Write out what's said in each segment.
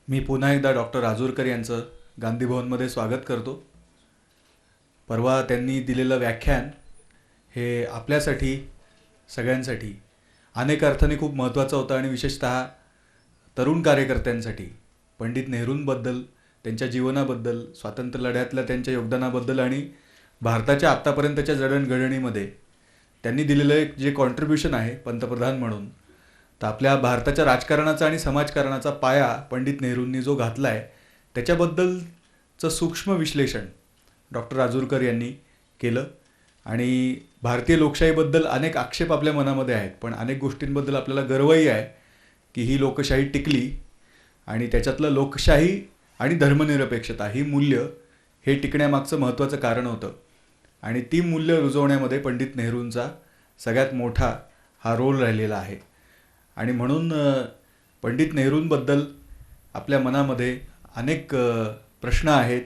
मी पुन्हा एकदा डॉक्टर राजूरकर यांचं गांधी भवनमध्ये स्वागत करतो. परवा त्यांनी दिलेलं व्याख्यान हे आपल्यासाठी सगळ्यांसाठी अनेक अर्थाने खूप महत्त्वाचं होतं आणि विशेषतः तरुण कार्यकर्त्यांसाठी पंडित नेहरूंबद्दल, त्यांच्या जीवनाबद्दल, स्वातंत्र्य लढ्यातल्या त्यांच्या योगदानाबद्दल आणि भारताच्या आत्तापर्यंतच्या जडणघडणीमध्ये त्यांनी दिलेलं एक जे कॉन्ट्रीब्युशन आहे पंतप्रधान म्हणून, तर आपल्या भारताच्या राजकारणाचा आणि समाजकारणाचा पाया पंडित नेहरूंनी जो घातला आहे त्याच्याबद्दलचं सूक्ष्म विश्लेषण डॉक्टर राजूरकर यांनी केलं. आणि भारतीय लोकशाहीबद्दल अनेक आक्षेप आपल्या मनामध्ये आहेत, पण अनेक गोष्टींबद्दल आपल्याला गर्वही आहे की ही लोकशाही टिकली आणि त्याच्यातलं लोकशाही आणि धर्मनिरपेक्षता ही मूल्य हे टिकण्यामागचं महत्त्वाचं कारण होतं. आणि ती मूल्य रुजवण्यामध्ये पंडित नेहरूंचा सगळ्यात मोठा हा रोल राहिलेला आहे. आणि म्हणून पंडित नेहरूंबद्दल आपल्या मनामध्ये अनेक प्रश्न आहेत,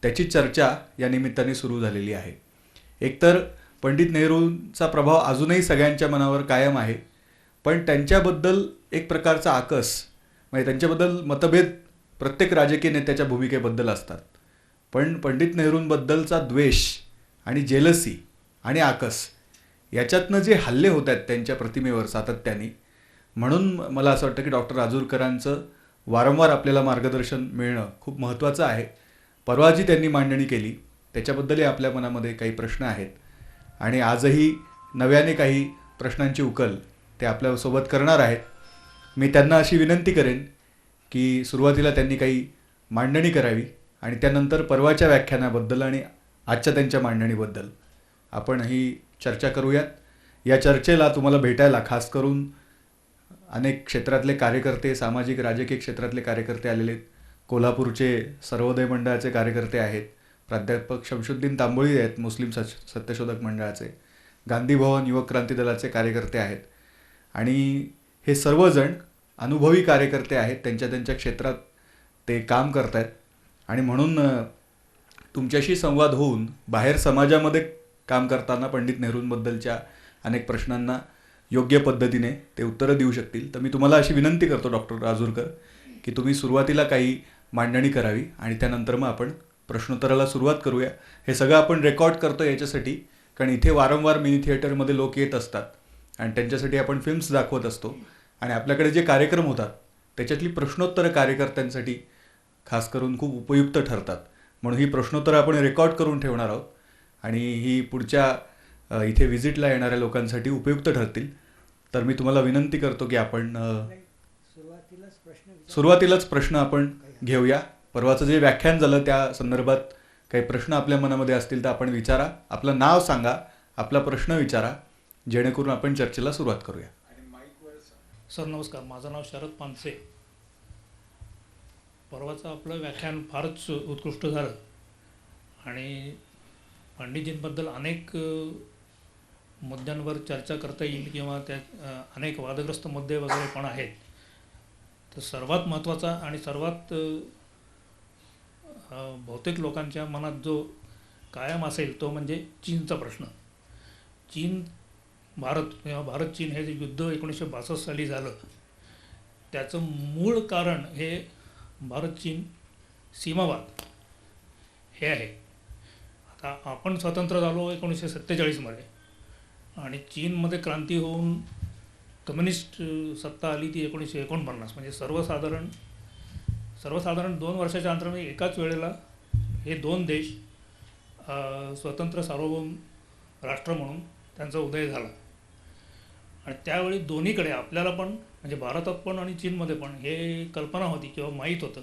त्याची चर्चा या निमित्ताने सुरू झालेली आहे. एकतर पंडित नेहरूंचा प्रभाव अजूनही सगळ्यांच्या मनावर कायम आहे, पण त्यांच्याबद्दल एक प्रकारचा आकस, म्हणजे त्यांच्याबद्दल मतभेद प्रत्येक राजकीय नेत्याच्या भूमिकेबद्दल असतात, पण पंडित नेहरूंबद्दलचा द्वेष आणि जेलसी आणि आकस याच्यातनं जे हल्ले होत आहेत त्यांच्या प्रतिमेवर सातत्याने, म्हणून मला असं वाटतं की डॉक्टर राजूरकरांचं वारंवार आपल्याला मार्गदर्शन मिळणं खूप महत्त्वाचं आहे. परवा जी त्यांनी मांडणी केली त्याच्याबद्दलही आपल्या मनामध्ये काही प्रश्न आहेत आणि आजही नव्याने काही प्रश्नांची उकल ते आपल्यासोबत करणार आहेत. मी त्यांना अशी विनंती करेन की सुरुवातीला त्यांनी काही मांडणी करावी आणि त्यानंतर परवाच्या व्याख्यानाबद्दल आणि आजच्या त्यांच्या मांडणीबद्दल आपण ही चर्चा करूयात. या चर्चेला तुम्हाला भेटायला खास करून अनेक क्षेत्रातले कार्यकर्ते, सामाजिक राजकीय क्षेत्रातले कार्यकर्ते आलेले आहेत. कोल्हापूरचे सर्वोदय मंडळाचे कार्यकर्ते आहेत, प्राध्यापक शमशुद्दीन तांबोळी आहेत मुस्लिम सत्यशोधक मंडळाचे, गांधी भवन युवक क्रांती दलाचे कार्यकर्ते आहेत आणि हे सर्वजण अनुभवी कार्यकर्ते आहेत, त्यांच्या त्यांच्या क्षेत्रात ते काम करत आहेत. आणि म्हणून तुमच्याशी संवाद होऊन बाहेर समाजामध्ये काम करताना पंडित नेहरूंबद्दलच्या अनेक प्रश्नांना योग्य पद्धतीने ते उत्तरं देऊ शकतील. तर मी तुम्हाला अशी विनंती करतो डॉक्टर राजूरकर की तुम्ही सुरुवातीला काही मांडणी करावी आणि त्यानंतर मग आपण प्रश्नोत्तराला सुरुवात करूया. हे सगळं आपण रेकॉर्ड करतो याच्यासाठी कारण इथे वारंवार मिनी थिएटरमध्ये लोक येत असतात आणि त्यांच्यासाठी आपण फिल्म्स दाखवत असतो आणि आपल्याकडे जे कार्यक्रम होतात त्याच्यातली प्रश्नोत्तरं कार्यकर्त्यांसाठी खास करून खूप उपयुक्त ठरतात. म्हणून ही प्रश्नोत्तरं आपण रेकॉर्ड करून ठेवणार आहोत आणि ही पुढच्या इथे व्हिजिटला येणाऱ्या लोकांसाठी उपयुक्त ठरतील. तर मी तुम्हाला विनंती करतो की आपण सुरुवातीलाच प्रश्न आपण घेऊया. परवाचं जे व्याख्यान झालं त्या संदर्भात काही प्रश्न आपल्या मनामध्ये असतील तर आपण विचारा. आपलं नाव सांगा, आपला प्रश्न विचारा, जेणेकरून आपण चर्चेला सुरुवात करूया. सर नमस्कार, माझं नाव शरद पानसे. परवाचं आपलं व्याख्यान फारच उत्कृष्ट झालं आणि पंडितजींबद्दल अनेक मुद्द्यांवर चर्चा करता येईल किंवा त्या अनेक वादग्रस्त मुद्दे वगैरे पण आहेत. तर सर्वात महत्त्वाचा आणि सर्वात बहुतेक लोकांच्या मनात जो कायम असेल तो म्हणजे चीनचा प्रश्न. चीन भारत किंवा भारत चीन हे जे युद्ध 1962 साली झालं त्याचं मूळ कारण हे भारत चीन सीमावाद हे आहे. आता आपण स्वतंत्र झालो 1947मध्ये आणि चीनमध्ये क्रांती होऊन कम्युनिस्ट सत्ता आली ती 1949. म्हणजे सर्वसाधारण 2 वर्षाच्या अंतराने एकाच वेळेला हे 2 देश स्वतंत्र सार्वभौम राष्ट्र म्हणून त्यांचा उदय झाला. आणि त्यावेळी दोन्हीकडे आपल्याला पण म्हणजे भारतात पण आणि चीनमध्ये पण हे कल्पना होती किंवा माहीत होतं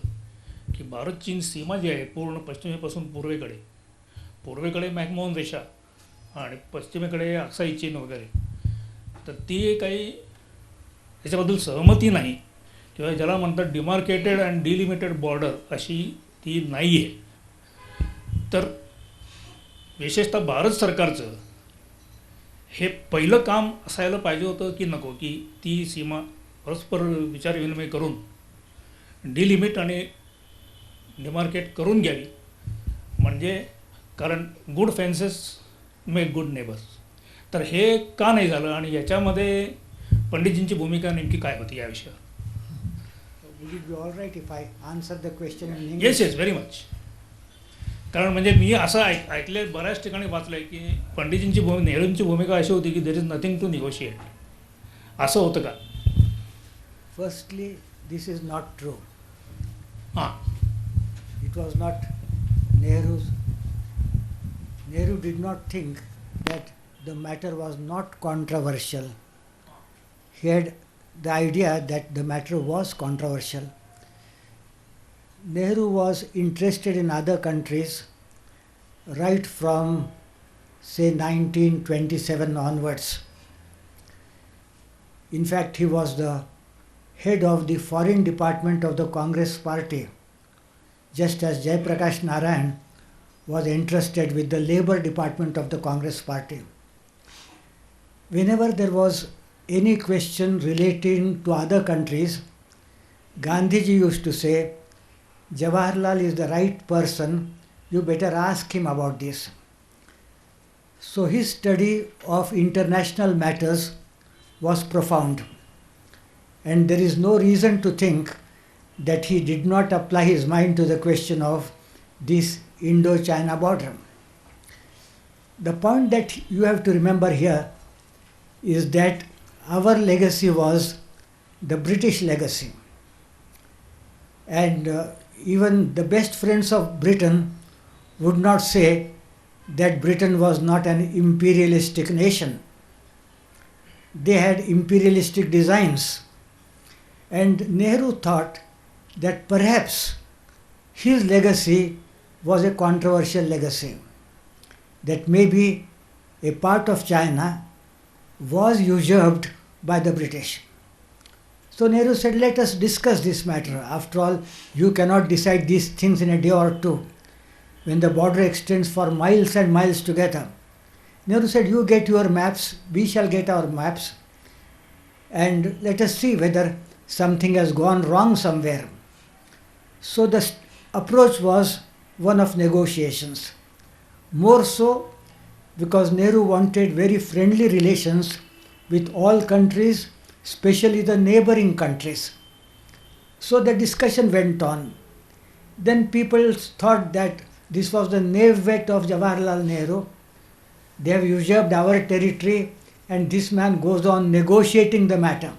की भारत चीन सीमा जी आहे पूर्ण पश्चिमेपासून पूर्वेकडे मॅकमोहन रेषा आणि पश्चिमेकडे अक्साई चीन वगैरे, तर ती काही त्याच्याबद्दल सहमती नाही किंवा ज्याला म्हणतात डिमार्केटेड अँड डिलिमिटेड बॉर्डर अशी ती नाही आहे. तर विशेषतः भारत सरकारचं हे पहिलं काम असायला पाहिजे होतं की नको की ती सीमा परस्पर विचारविनिमय करून डिलिमिट आणि डिमार्केट करून घ्यावी. म्हणजे कारण गुड फेन्सेस मेक गुड नेबर्स. तर हे का नाही झालं आणि याच्यामध्ये पंडितजींची भूमिका नेमकी काय होती या विषयावर? Would it be all right if I answer the question in English? Yes yes very much. कारण म्हणजे मी असं ऐकले बऱ्याच ठिकाणी वाचलं आहे की पंडितजींची नेहरूंची भूमिका अशी होती की there is nothing to negotiate. असं होतं का? Firstly, this is not true. हां It was not Nehru's. Nehru did not think that the matter was not controversial. He had the idea that the matter was controversial. Nehru was interested in other countries right from, say, 1927 onwards. In fact, he was the head of the foreign department of the Congress party, just as Jai Prakash Narayan was interested with the labor department of the Congress party. Whenever there was any question relating to other countries, Gandhiji used to say, Jawaharlal is the right person, you better ask him about this. So his study of international matters was profound, and there is no reason to think that he did not apply his mind to the question of this Indo-China border. The point that you have to remember here is that our legacy was the British legacy, and even the best friends of Britain would not say that Britain was not an imperialistic nation. They had imperialistic designs, and Nehru thought that perhaps his legacy was a controversial legacy, that maybe a part of China was usurped by the British. So Nehru said, let us discuss this matter. After all, you cannot decide these things in a day or two when the border extends for miles and miles together. Nehru said, you get your maps, we shall get our maps, and let us see whether something has gone wrong somewhere. So the approach was one of negotiations. More so because Nehru wanted very friendly relations with all countries, especially the neighboring countries. So the discussion went on. Then people thought that this was the naivete of Jawaharlal Nehru. They have usurped our territory, and this man goes on negotiating the matter.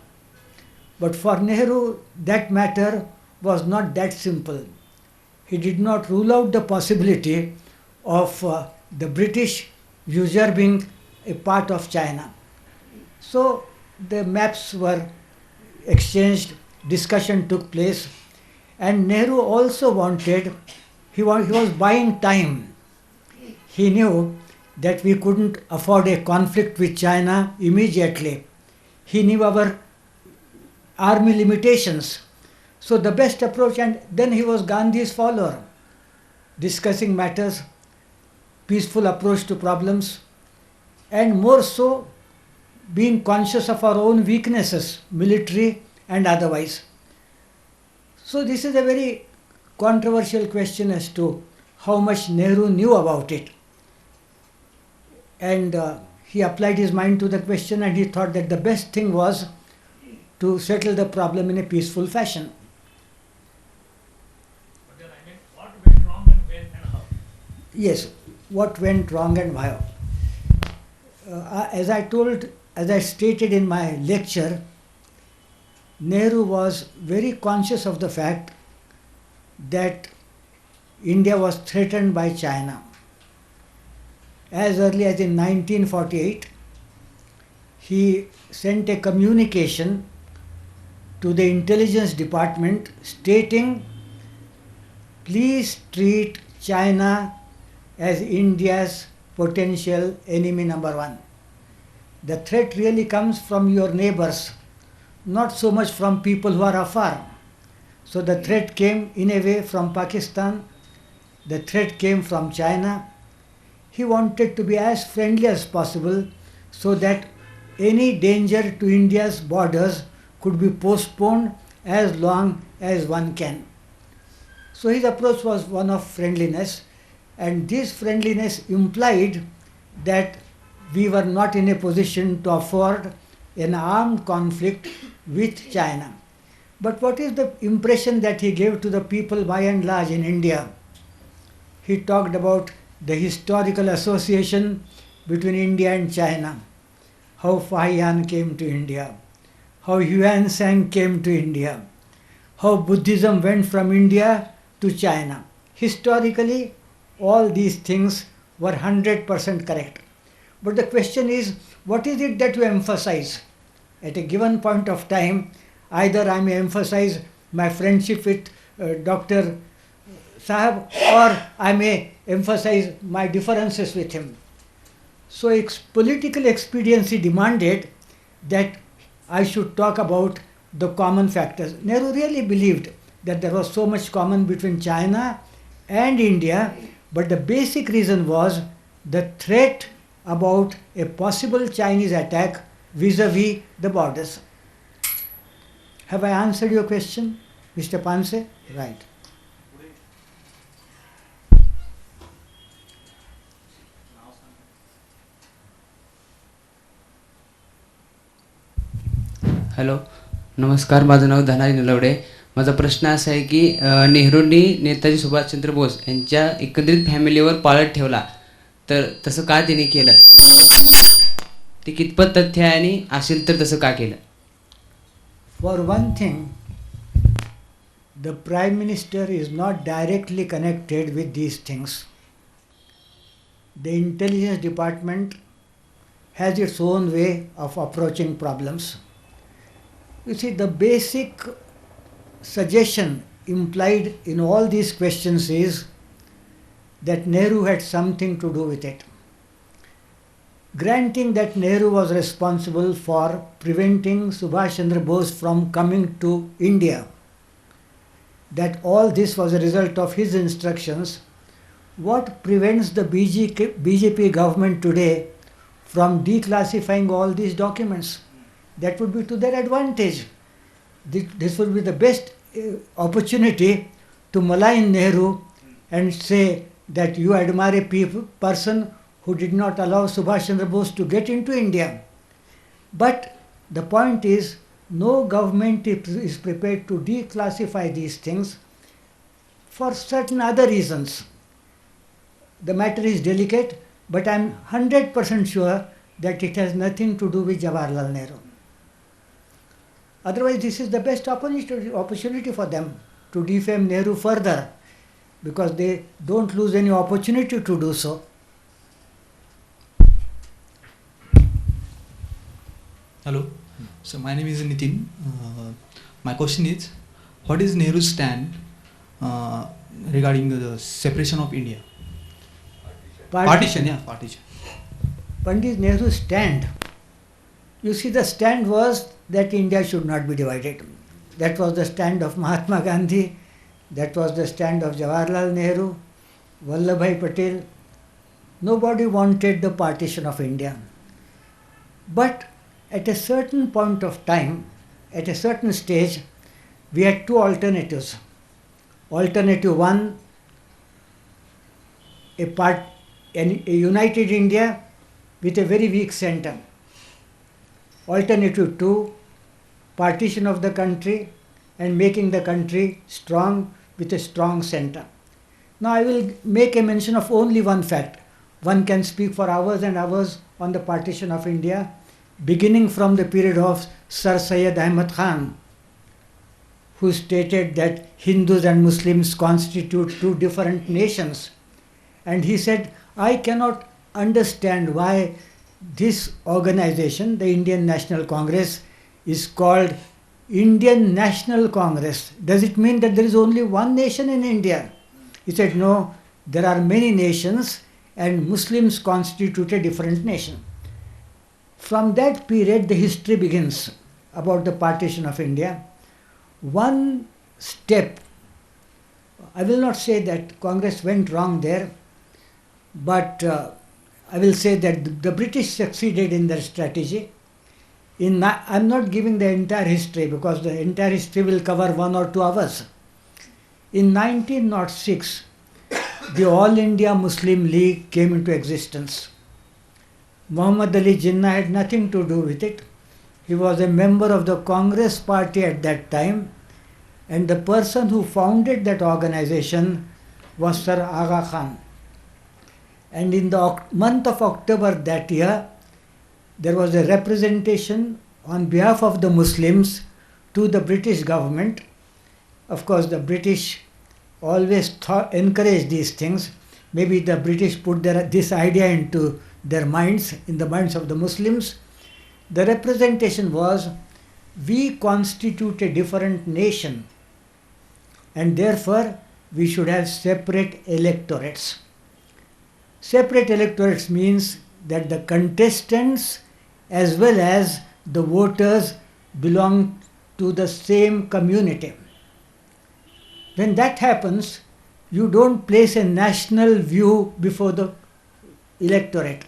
But for Nehru, that matter was not that simple. He did not rule out the possibility of the British usurping a part of China. So the maps were exchanged, discussion took place, and Nehru also wanted, he was buying time. He knew that we couldn't afford a conflict with China immediately. He knew our army limitations. So the best approach, and then he was Gandhi's follower, discussing matters, peaceful approach to problems, and more so being conscious of our own weaknesses, military and otherwise. So this is a very controversial question as to how much Nehru knew about it. And he applied his mind to the question, and he thought that the best thing was to settle the problem in a peaceful fashion. But then I mean, what went wrong and when and how? Yes, what went wrong and why? As I stated in my lecture, Nehru was very conscious of the fact that India was threatened by China. As early as in 1948, he sent a communication to the intelligence department stating, please treat China as India's potential enemy number one. The threat really comes from your neighbors, not so much from people who are afar. So the threat came in a way from Pakistan, the threat came from China. He wanted to be as friendly as possible so that any danger to India's borders could be postponed as long as one can. So his approach was one of friendliness, and this friendliness implied that we were not in a position to afford an armed conflict with China. But what is the impression that he gave to the people by and large in India? He talked about the historical association between India and China, how Fahian came to India, how Yuan Sang came to India, how Buddhism went from India to China. Historically, all these things were 100% correct. But the question is, what is it that you emphasize? At a given point of time, either I may emphasize my friendship with Dr. Sahab, or I may emphasize my differences with him. So political expediency demanded that I should talk about the common factors. Nehru really believed that there was so much common between China and India, but the basic reason was the threat about a possible Chinese attack vis-a-vis the borders. Have I answered your question, Mr. Panse? Right. Hello, नमस्कार. माझं नाव धनाजी नलवडे. माझा प्रश्न असा आहे की नेहरूंनी नेताजी सुभाषचंद्र बोस यांच्या एकत्रित फॅमिलीवर पाळत ठेवला, तर तसं का त्यांनी केलं, ते कितपत तथ्य आहे आणि असेल तर तसं का केलं? For one thing, the Prime Minister is not directly connected with these things. The intelligence department has its own way of approaching problems. You see, the basic suggestion implied in all these questions is that Nehru had something to do with it. Granting that Nehru was responsible for preventing Subhash Chandra Bose from coming to India, that all this was a result of his instructions, what prevents the BJP government today from declassifying all these documents? That would be to their advantage. This would be the best opportunity to malign Nehru and say that you admire a person who did not allow Subhash Chandra Bose to get into India. But the point is, no government is prepared to declassify these things for certain other reasons. The matter is delicate, but I am 100% sure that it has nothing to do with Jawaharlal Nehru. Otherwise, this is the best opportunity for them to defame Nehru further, because they don't lose any opportunity to do so. Hello, so my name is Nitin. My question is, what is Nehru's stand regarding the separation of India? Partition. Pandit Nehru's stand. You see, the stand was that India should not be divided. That was the stand of Mahatma Gandhi. That was the stand of Jawaharlal Nehru, Vallabhbhai Patel. Nobody wanted the partition of India. But at a certain point of time, at a certain stage, we had two alternatives. Alternative one, a united India with a very weak center. Alternative two, partition of the country and making the country strong with a strong center. Now I will make a mention of only one fact. One can speak for hours and hours on the partition of India, beginning from the period of Sir Syed Ahmad Khan, who stated that Hindus and Muslims constitute two different nations. And he said, I cannot understand why this organization, the Indian National Congress, is called Indian National Congress. Does it mean that there is only one nation in India? He said, no, there are many nations and Muslims constitute a different nation. From that period, the history begins about the partition of India. One step, I will not say that Congress went wrong there, but I will say that the British succeeded in their strategy. I am not giving the entire history because the entire history will cover 1 or 2 hours. In 1906, the All India Muslim League came into existence. Muhammad Ali Jinnah had nothing to do with it. He was a member of the Congress party at that time, And the person who founded that organization was Sir Aga Khan. And in the month of October that year, there was a representation on behalf of the Muslims to the British government. Of course, the British always encourage these things. Maybe the British put this idea into their minds, in the minds of the Muslims. The representation was, we constitute a different nation and therefore we should have separate electorates. Separate electorates means that the contestants as well as the voters belong to the same community. When that happens, you don't place a national view before the electorate.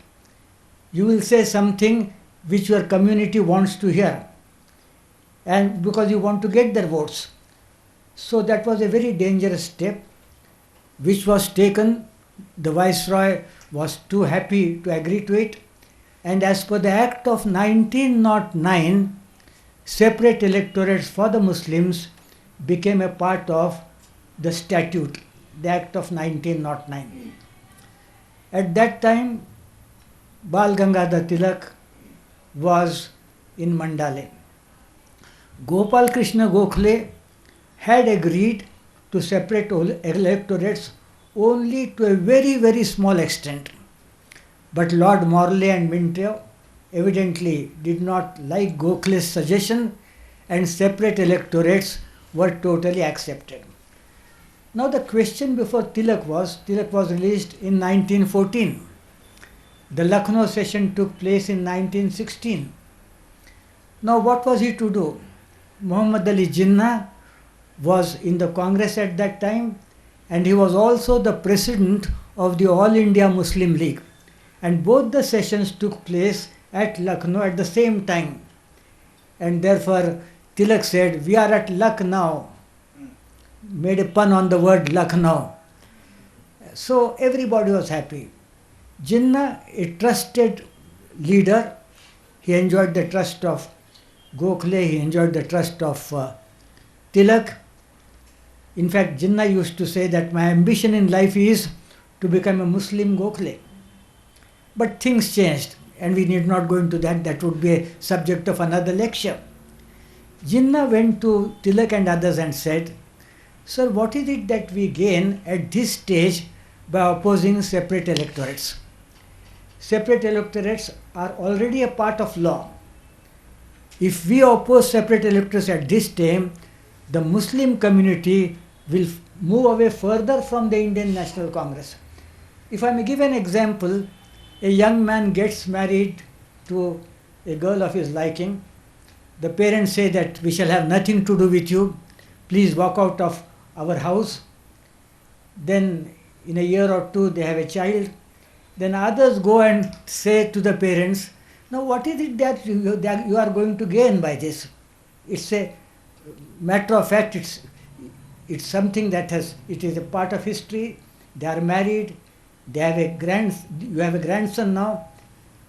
You will say something which your community wants to hear, and because you want to get their votes. So that was a very dangerous step which was taken. The Viceroy was too happy to agree to it, and as per the Act of 1909, separate electorates for the Muslims became a part of the statute, the Act of 1909. At that time, Bal Gangadhar Tilak was in Mandale. Gopal Krishna Gokhale had agreed to separate electorates only to a very, very small extent. But Lord Morley and Minto evidently did not like Gokhale's suggestion, and separate electorates were totally accepted. Now the question before Tilak was released in 1914. The Lucknow session took place in 1916. Now what was he to do? Muhammad Ali Jinnah was in the Congress at that time, and he was also the president of the All India Muslim League. And both the sessions took place at Lucknow at the same time. And therefore Tilak said, we are at Lucknow. Made a pun on the word Lucknow. So everybody was happy. Jinnah, a trusted leader, he enjoyed the trust of Gokhale, he enjoyed the trust of Tilak. In fact, Jinnah used to say that my ambition in life is to become a Muslim Gokhale. But things changed, and we need not go into that. That would be a subject of another lecture. Jinnah went to Tilak and others and said, sir, what is it that we gain at this stage by opposing separate electorates? Separate electorates are already a part of law. If we oppose separate electorates at this time, the Muslim community will move away further from the Indian National Congress. If I may give an example, a young man gets married to a girl of his liking. The parents say that we shall have nothing to do with you. Please walk out of our house. Then in a year or two they have a child. Then others go and say to the parents, now what is it that you are going to gain by this? It's a matter of fact, it's something that it is a part of history. They are married, you have a grandson now.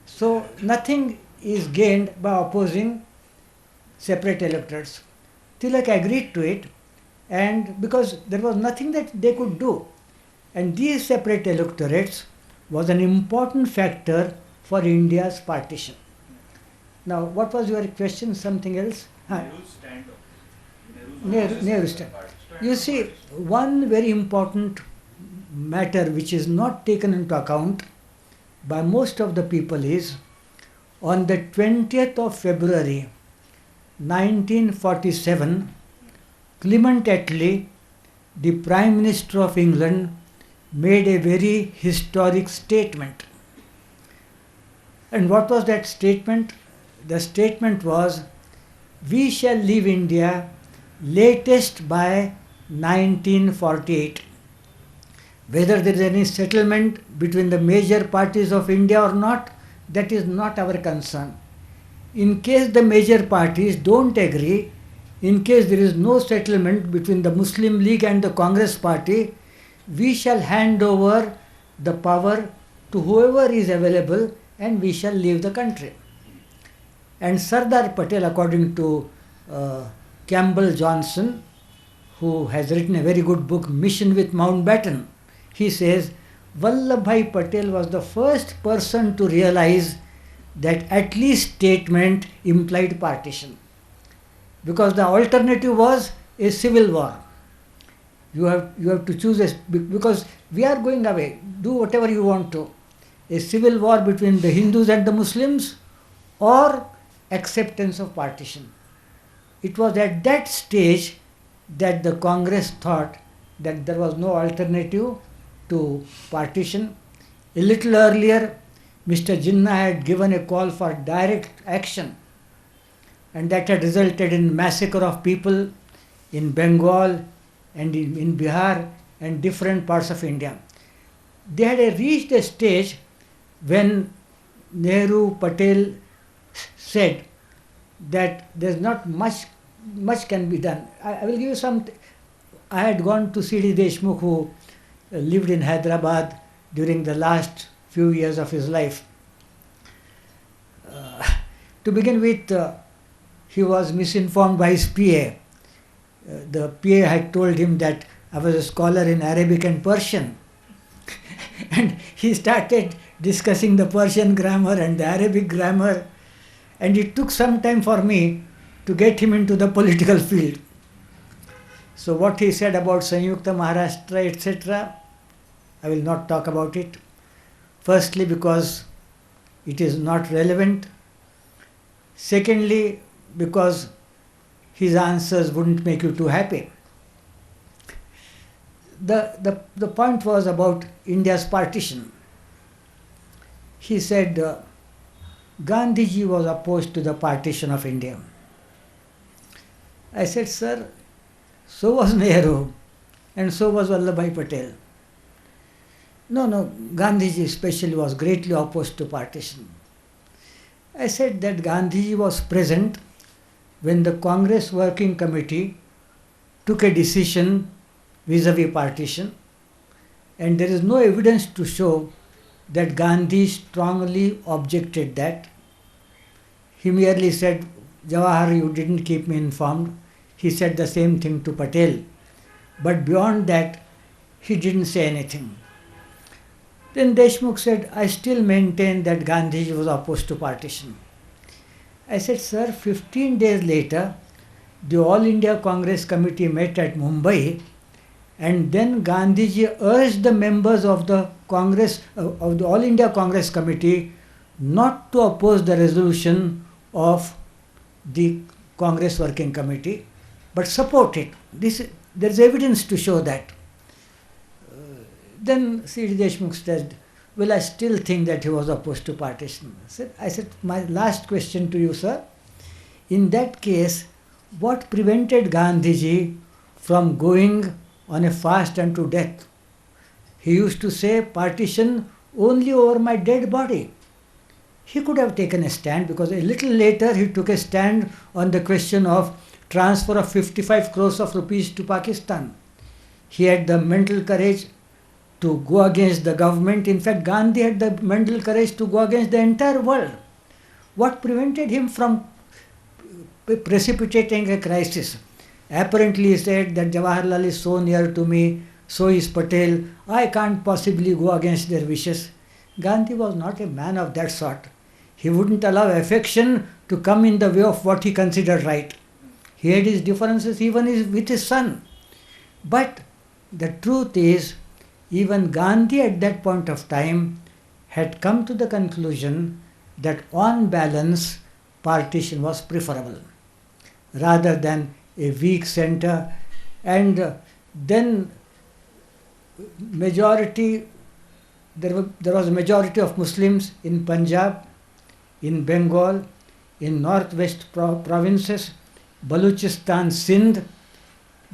So nothing is gained by opposing separate electorates. Tilak agreed to it, and because there was nothing that they could do. And these separate electorates was an important factor for India's partition. Now, what was your question? Something else? Nehru stand. You see, one very important matter which is not taken into account by most of the people is, on the 20th of February 1947, Clement Attlee, the Prime Minister of England, made a very historic statement. And what was that statement? The statement was, we shall leave India latest by 1948. Whether there is any settlement between the major parties of India or not, that is not our concern. In case the major parties don't agree, in case there is no settlement between the Muslim League and the Congress party, we shall hand over the power to whoever is available and we shall leave the country. And Sardar Patel, according to Campbell Johnson, who has written a very good book, Mission with Mountbatten, he says Vallabhbhai Patel was the first person to realize that at least statement implied partition, because the alternative was a civil war. You have to choose because we are going away. Do whatever you want to. A civil war between the Hindus and the Muslims, or acceptance of partition. It was at that stage that the Congress thought that there was no alternative to partition. A little earlier, Mr. Jinnah had given a call for direct action, and that had resulted in massacre of people in Bengal and in Bihar and different parts of India. They had reached a stage when Nehru, Patel said that there's not much can be done. I will give you some. I had gone to C.D. Deshmukh, who lived in Hyderabad during the last few years of his life. To begin with, he was misinformed by his PA. The PA had told him that I was a scholar in Arabic and Persian. And he started discussing the Persian grammar and the Arabic grammar, and it took some time for me to get him into the political field. So what he said about Sanyukta Maharashtra, etc., I will not talk about it. Firstly, because it is not relevant. Secondly, because his answers wouldn't make you too happy. The point was about India's partition. He said Gandhiji was opposed to the partition of India. I said, sir, so was Nehru and so was Vallabhbhai Patel. No, Gandhiji especially was greatly opposed to partition. I said that Gandhiji was present when the Congress Working Committee took a decision vis-a-vis partition, and there is no evidence to show that Gandhi strongly objected that. He merely said, Jawahar, you didn't keep me informed. He said the same thing to Patel. But beyond that, he didn't say anything. Then Deshmukh said, I still maintain that Gandhiji was opposed to partition. I said, sir, 15 days later, the All India Congress Committee met at Mumbai, and then Gandhiji urged the members of the Congress, of the All India Congress Committee, not to oppose the resolution of the Congress Working Committee, but support it. There is evidence to show that. Then C.D. Deshmukh said, well, I still think that he was opposed to partition. I said, my last question to you, sir. In that case, what prevented Gandhiji from going on a fast unto death? He used to say, partition only over my dead body. He could have taken a stand, because a little later he took a stand on the question of transfer of 55 crores of rupees to Pakistan. He had the mental courage to go against the government. In fact, Gandhi had the mental courage to go against the entire world. What prevented him from precipitating a crisis? Apparently he said that Jawaharlal is so near to me, so is Patel, I can't possibly go against their wishes. Gandhi was not a man of that sort. He wouldn't allow affection to come in the way of what he considered right. He had his differences even with his son. But the truth is, even Gandhi at that point of time had come to the conclusion that on balance, partition was preferable rather than a weak center. And then majority, there was a majority of Muslims in Punjab, in Bengal, in northwest provinces, Baluchistan, Sindh.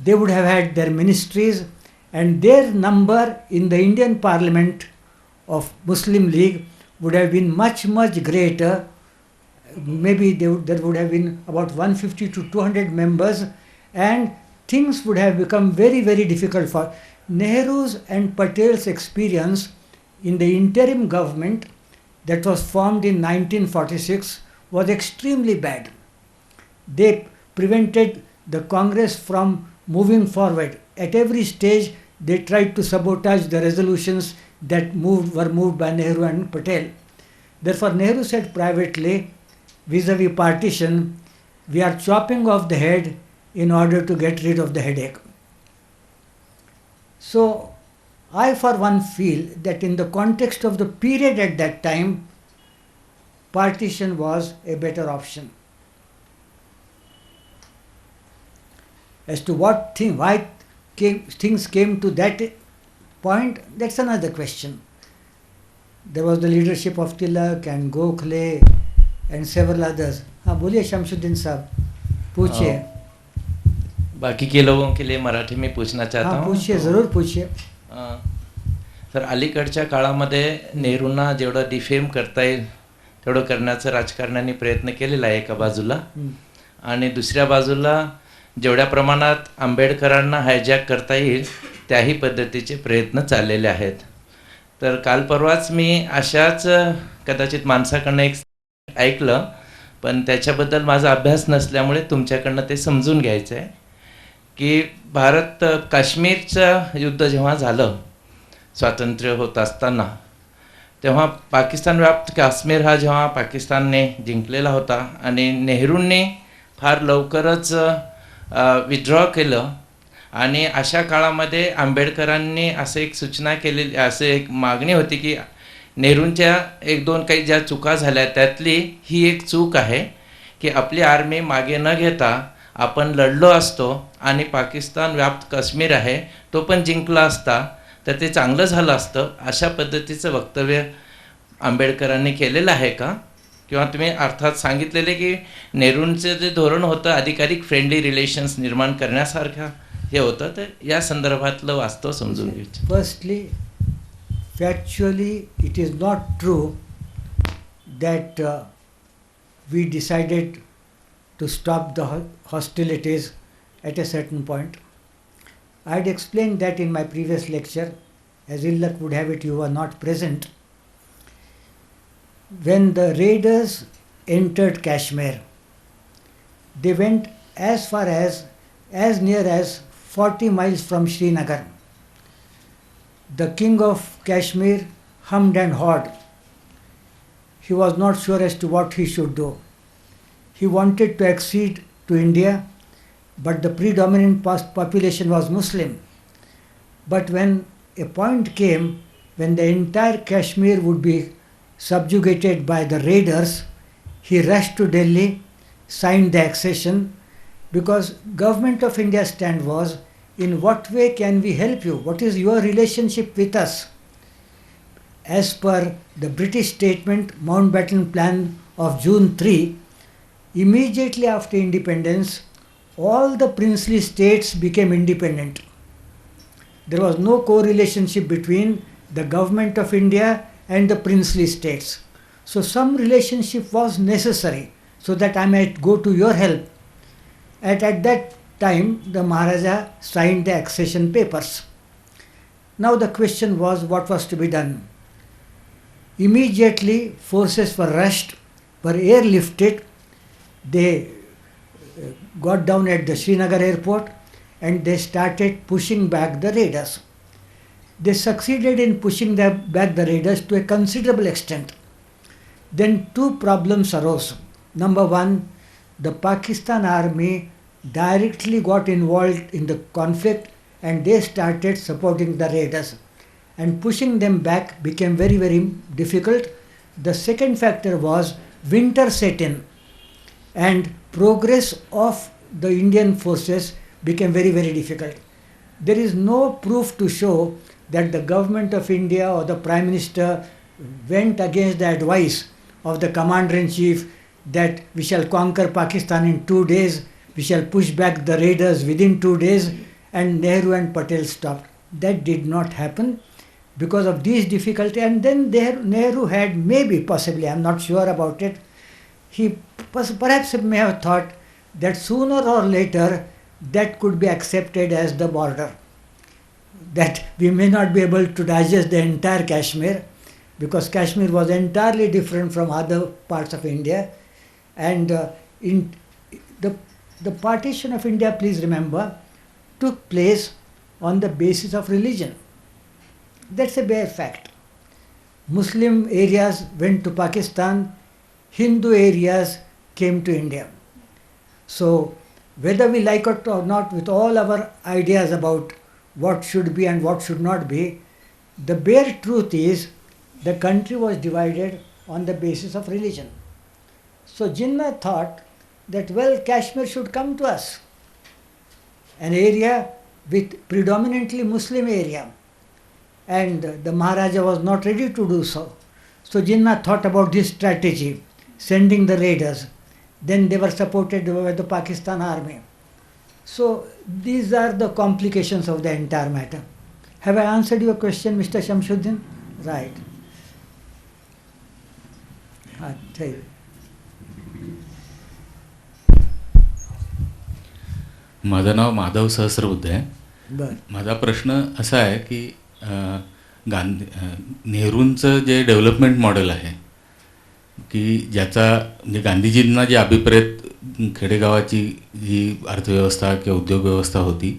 They would have had their ministries, and their number in the Indian Parliament of Muslim League would have been much, much greater. Maybe there would have been about 150 to 200 members, and things would have become very, very difficult for Nehru's and Patel's experience in the interim government that was formed in 1946 was extremely bad. They prevented the Congress from moving forward. At every stage, they tried to sabotage the resolutions that were moved by Nehru and Patel. Therefore, Nehru said privately, vis-a-vis partition, we are chopping off the head in order to get rid of the headache. So, I for one feel that in the context of the period at that time, partition was a better option. As to why things came to that point, that's another question. There was the leadership of Tilak and Gokhale and several others. हाँ बोलिए शमशुद्दीन साहब, पूछिए. बाकी के लोगों के लिए मराठी में पूछना चाहता हाँ हूँ. पूछिए, जरूर पूछिए. तर अलीकडच्या काळामध्ये नेहरूंना जेवढं डिफेम करता येईल तेवढं करण्याचा राजकारण्यांनी प्रयत्न केलेला आहे एका बाजूला, आणि दुसऱ्या बाजूला जेवढ्या प्रमाणात आंबेडकरांना हायजॅक करता येईल त्याही पद्धतीचे प्रयत्न चाललेले आहेत. तर काल परवाच मी अशाच कदाचित माणसाकडनं एक ऐकलं, पण त्याच्याबद्दल माझा अभ्यास नसल्यामुळे तुमच्याकडनं ते समजून घ्यायचं आहे की भारत काश्मीरचं युद्ध जेव्हा झालं स्वातंत्र्य होत असताना, तेव्हा पाकिस्तान व्याप्त काश्मीर हा जेव्हा पाकिस्तानने जिंकलेला होता आणि नेहरूंनी फार लवकरच विथड्रॉ केलं, आणि अशा काळामध्ये आंबेडकरांनी असं एक सूचना केलेली, असं एक मागणी होती की नेहरूंच्या एक दोन काही ज्या चुका झाल्या त्यातली ही एक चूक आहे की आपली आर्मी मागे न घेता आपण लढलो असतो आणि पाकिस्तान व्याप्त काश्मीर आहे तो पण जिंकला असता तर ते चांगलं झालं असतं. अशा पद्धतीचं वक्तव्य आंबेडकरांनी केलेलं आहे का? किंवा तुम्ही अर्थात सांगितलेले की नेहरूंचं जे धोरण होतं अधिकाधिक फ्रेंडली रिलेशन्स निर्माण करण्यासारखं हे होतं, तर या संदर्भातलं वास्तव समजून घ्यायचं. Firstly, factually, it is not true that we decided to stop the hostilities at a certain point. I had explained that in my previous lecture. As ill luck would have it, you were not present. When the raiders entered Kashmir, they went as far as near as 40 miles from Srinagar. The king of Kashmir hummed and hawed. He was not sure as to what he should do. He wanted to accede to India, but the predominant population was Muslim. But when a point came when the entire Kashmir would be subjugated by the raiders, he rushed to Delhi, signed the accession, because government of India's stand was, in what way can we help you? What is your relationship with us? As per the British statement, Mountbatten Plan of June 3, immediately after independence, all the princely states became independent. There was no co-relationship between the government of India and the princely states. So some relationship was necessary so that I might go to your help. At that time, the Maharaja signed the accession papers. Now the question was, what was to be done? Immediately, forces were rushed, were airlifted. They got down at the Srinagar airport and they started pushing back the raiders. They succeeded in pushing back the raiders to a considerable extent. Then two problems arose. Number one, the Pakistan army directly got involved in the conflict and they started supporting the raiders. And pushing them back became very, very difficult. The second factor was winter set in and progress of the Indian forces became very, very difficult. There is no proof to show that the government of India or the Prime Minister went against the advice of the Commander-in-Chief that we shall conquer Pakistan in 2 days, we shall push back the raiders within 2 days, and Nehru and Patel stopped. That did not happen because of these difficulties. And then Nehru had maybe, possibly, I am not sure about it, he perhaps may have thought that sooner or later that could be accepted as the border. That we may not be able to digest the entire Kashmir, because Kashmir was entirely different from other parts of India. And in the partition of India, please remember, took place on the basis of religion. That's a bare fact. Muslim areas went to Pakistan, Hindu areas came to India. So, whether we like it or not, with all our ideas about what should be and what should not be, the bare truth is the country was divided on the basis of religion. So Jinnah thought that, well, Kashmir should come to us, an area with predominantly Muslim area, and the Maharaja was not ready to do so. So Jinnah thought about this strategy, sending the raiders. Then they were supported by the Pakistan army. So these are the complications of the entire matter. Have I answered your question, Mr. Shamsuddin? Right. tell you. माझं नाव माधव सहस्रबुद्धे आहे. बरं. माझा प्रश्न असा आहे की नेहरूंचं जे development model आहे की ज्याचा म्हणजे गांधीजींना जे अभिप्रेत खेडेगावाची जी अर्थव्यवस्था किंवा उद्योग व्यवस्था होती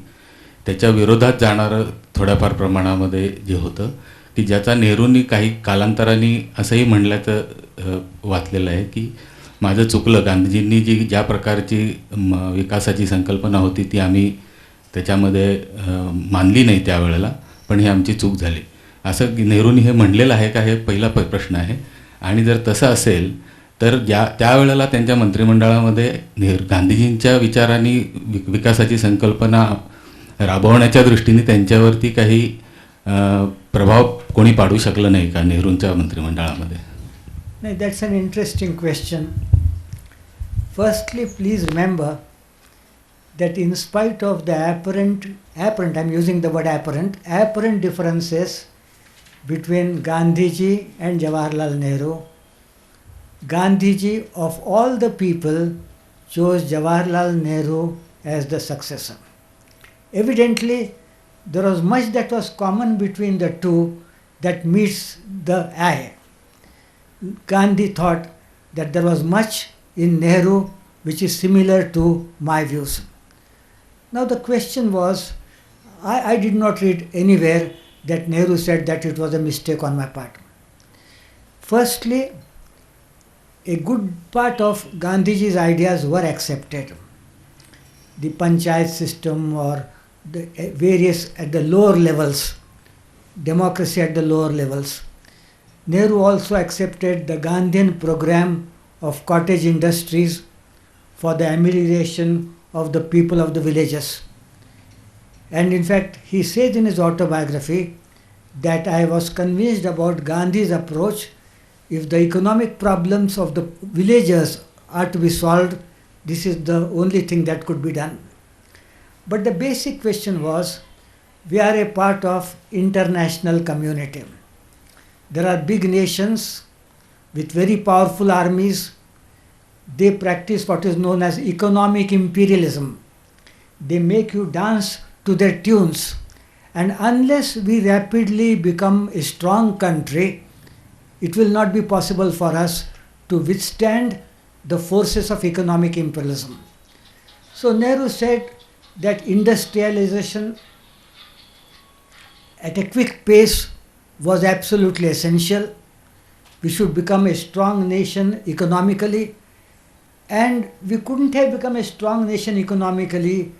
त्याच्या विरोधात जाणारं थोड्याफार प्रमाणामध्ये जे होतं की ज्याचा नेहरूंनी काही कालांतराने असंही म्हणल्याचं वाचलेलं आहे की माझं चुकलं, गांधीजींनी जी ज्या प्रकारची विकासाची संकल्पना होती ती आम्ही त्याच्यामध्ये मानली नाही त्यावेळेला, पण ही आमची चूक झाली असं नेहरूंनी हे म्हणलेलं आहे का, हे पहिला प्रश्न आहे. आणि जर तसं असेल तर त्यावेळेला त्यांच्या मंत्रिमंडळामध्ये गांधीजींच्या विचारांनी विकासाची संकल्पना राबवण्याच्या दृष्टीने त्यांच्यावरती काही प्रभाव कोणी पाडू शकलं नाही का नेहरूंच्या मंत्रिमंडळामध्ये? नाही, that's an interesting question. Firstly, please remember that in spite of the apparent, I'm using the word apparent differences between Gandhiji and Jawaharlal Nehru, Gandhiji of all the people chose Jawaharlal Nehru as the successor. Evidently, there was much that was common between the two that meets the eye. Gandhi thought that there was much in Nehru which is similar to my views. Now the question was, I did not read anywhere that Nehru said that it was a mistake on my part. Firstly, a good part of Gandhiji's ideas were accepted. The panchayat system or the various at the lower levels, democracy at the lower levels. Nehru also accepted the Gandhian program of cottage industries for the amelioration of the people of the villages. And in fact, he says in his autobiography that I was convinced about Gandhi's approach. If the economic problems of the villagers are to be solved, this is the only thing that could be done. But the basic question was, we are a part of international community. There are big nations with very powerful armies. They practice what is known as economic imperialism. They make you dance to their tunes. And unless we rapidly become a strong country, it will not be possible for us to withstand the forces of economic imperialism. So Nehru said that industrialization at a quick pace was absolutely essential. We should become a strong nation economically, and we couldn't have become a strong nation economically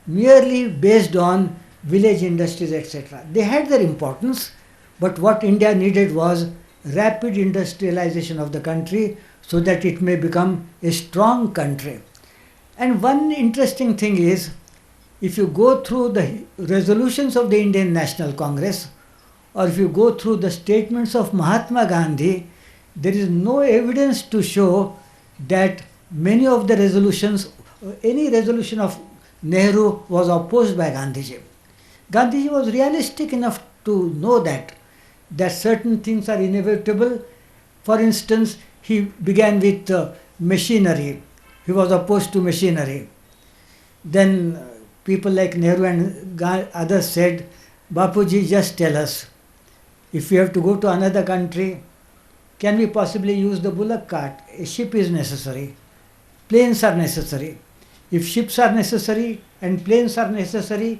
merely based on village industries, etc. They had their importance, but what India needed was rapid industrialization of the country so that it may become a strong country. And one interesting thing is, if you go through the resolutions of the Indian National Congress, or if you go through the statements of Mahatma Gandhi, there is no evidence to show that many of the resolutions, any resolution of Nehru was opposed by Gandhiji. Gandhiji was realistic enough to know that certain things are inevitable. For instance, he began with machinery. He was opposed to machinery. Then people like Nehru and others said, Bapuji, just tell us, if we have to go to another country, can we possibly use the bullock cart? A ship is necessary. Planes are necessary. If ships are necessary and planes are necessary,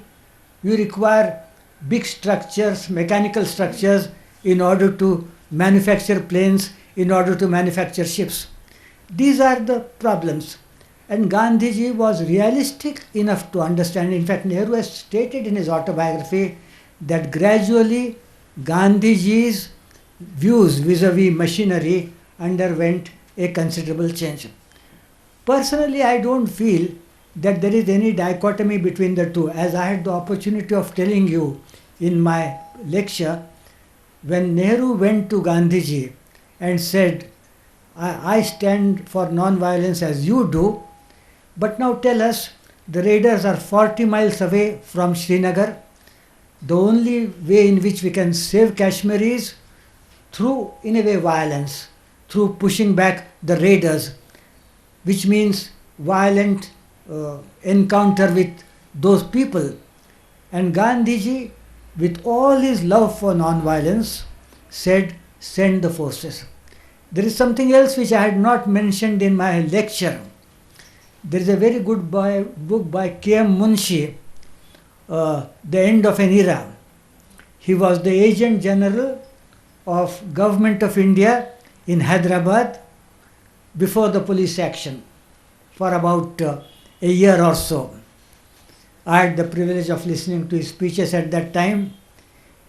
you require big structures, mechanical structures, in order to manufacture planes, in order to manufacture ships. These are the problems. And Gandhiji was realistic enough to understand. In fact, Nehru has stated in his autobiography that gradually Gandhiji's views vis-a-vis machinery underwent a considerable change. Personally, I don't feel that there is any dichotomy between the two. As I had the opportunity of telling you in my lecture, when Nehru went to Gandhiji and said, I stand for non-violence as you do, but now tell us, the raiders are 40 miles away from Srinagar. The only way in which we can save Kashmir is through, in a way, violence, through pushing back the raiders, which means violent encounter with those people. And Gandhiji, with all his love for non-violence, said, send the forces. There is something else which I had not mentioned in my lecture. There is a very good book by K.M. Munshi, The End of an Era. He was the Agent General of Government of India in Hyderabad before the police action for about a year or so. I had the privilege of listening to his speeches at that time,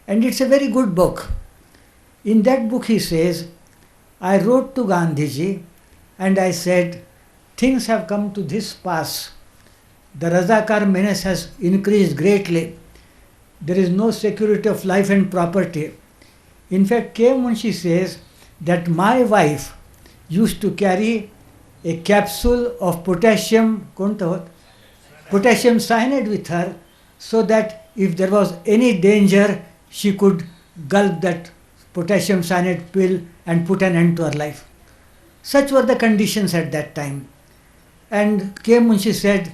and it's a very good book. In that book he says, I wrote to Gandhiji and I said, things have come to this pass. The Razakar menace has increased greatly. There is no security of life and property. In fact, K. Munshi says that my wife used to carry a capsule of potassium cyanide with her, so that if there was any danger, she could gulp that potassium cyanide pill and put an end to her life. Such were the conditions at that time. And K. Munshi said,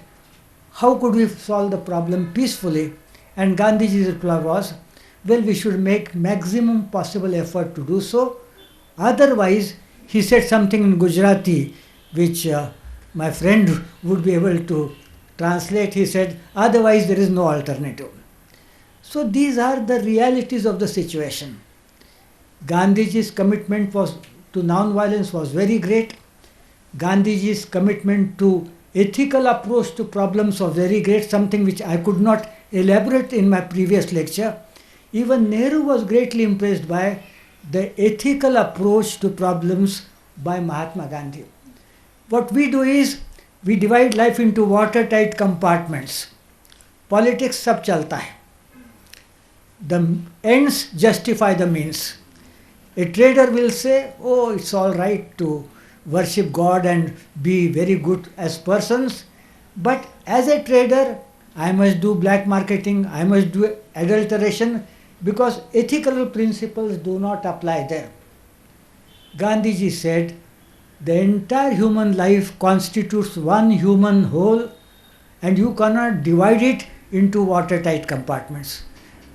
how could we solve the problem peacefully? And Gandhiji's reply was, well, we should make maximum possible effort to do so. Otherwise, he said something in Gujarati, which my friend would be able to translate. He said, otherwise there is no alternative. So these are the realities of the situation. Gandhiji's commitment to non-violence was very great. Gandhiji's commitment to ethical approach to problems was very great, something which I could not elaborate in my previous lecture. Even Nehru was greatly impressed by the ethical approach to problems by Mahatma Gandhi. What we do is, we divide life into watertight compartments. Politics sab chalta hai. The ends justify the means. A trader will say, oh, it's all right to worship God and be very good as persons, but as a trader, I must do black marketing, I must do adulteration, because ethical principles do not apply there. Gandhiji said, the entire human life constitutes one human whole, and you cannot divide it into watertight compartments.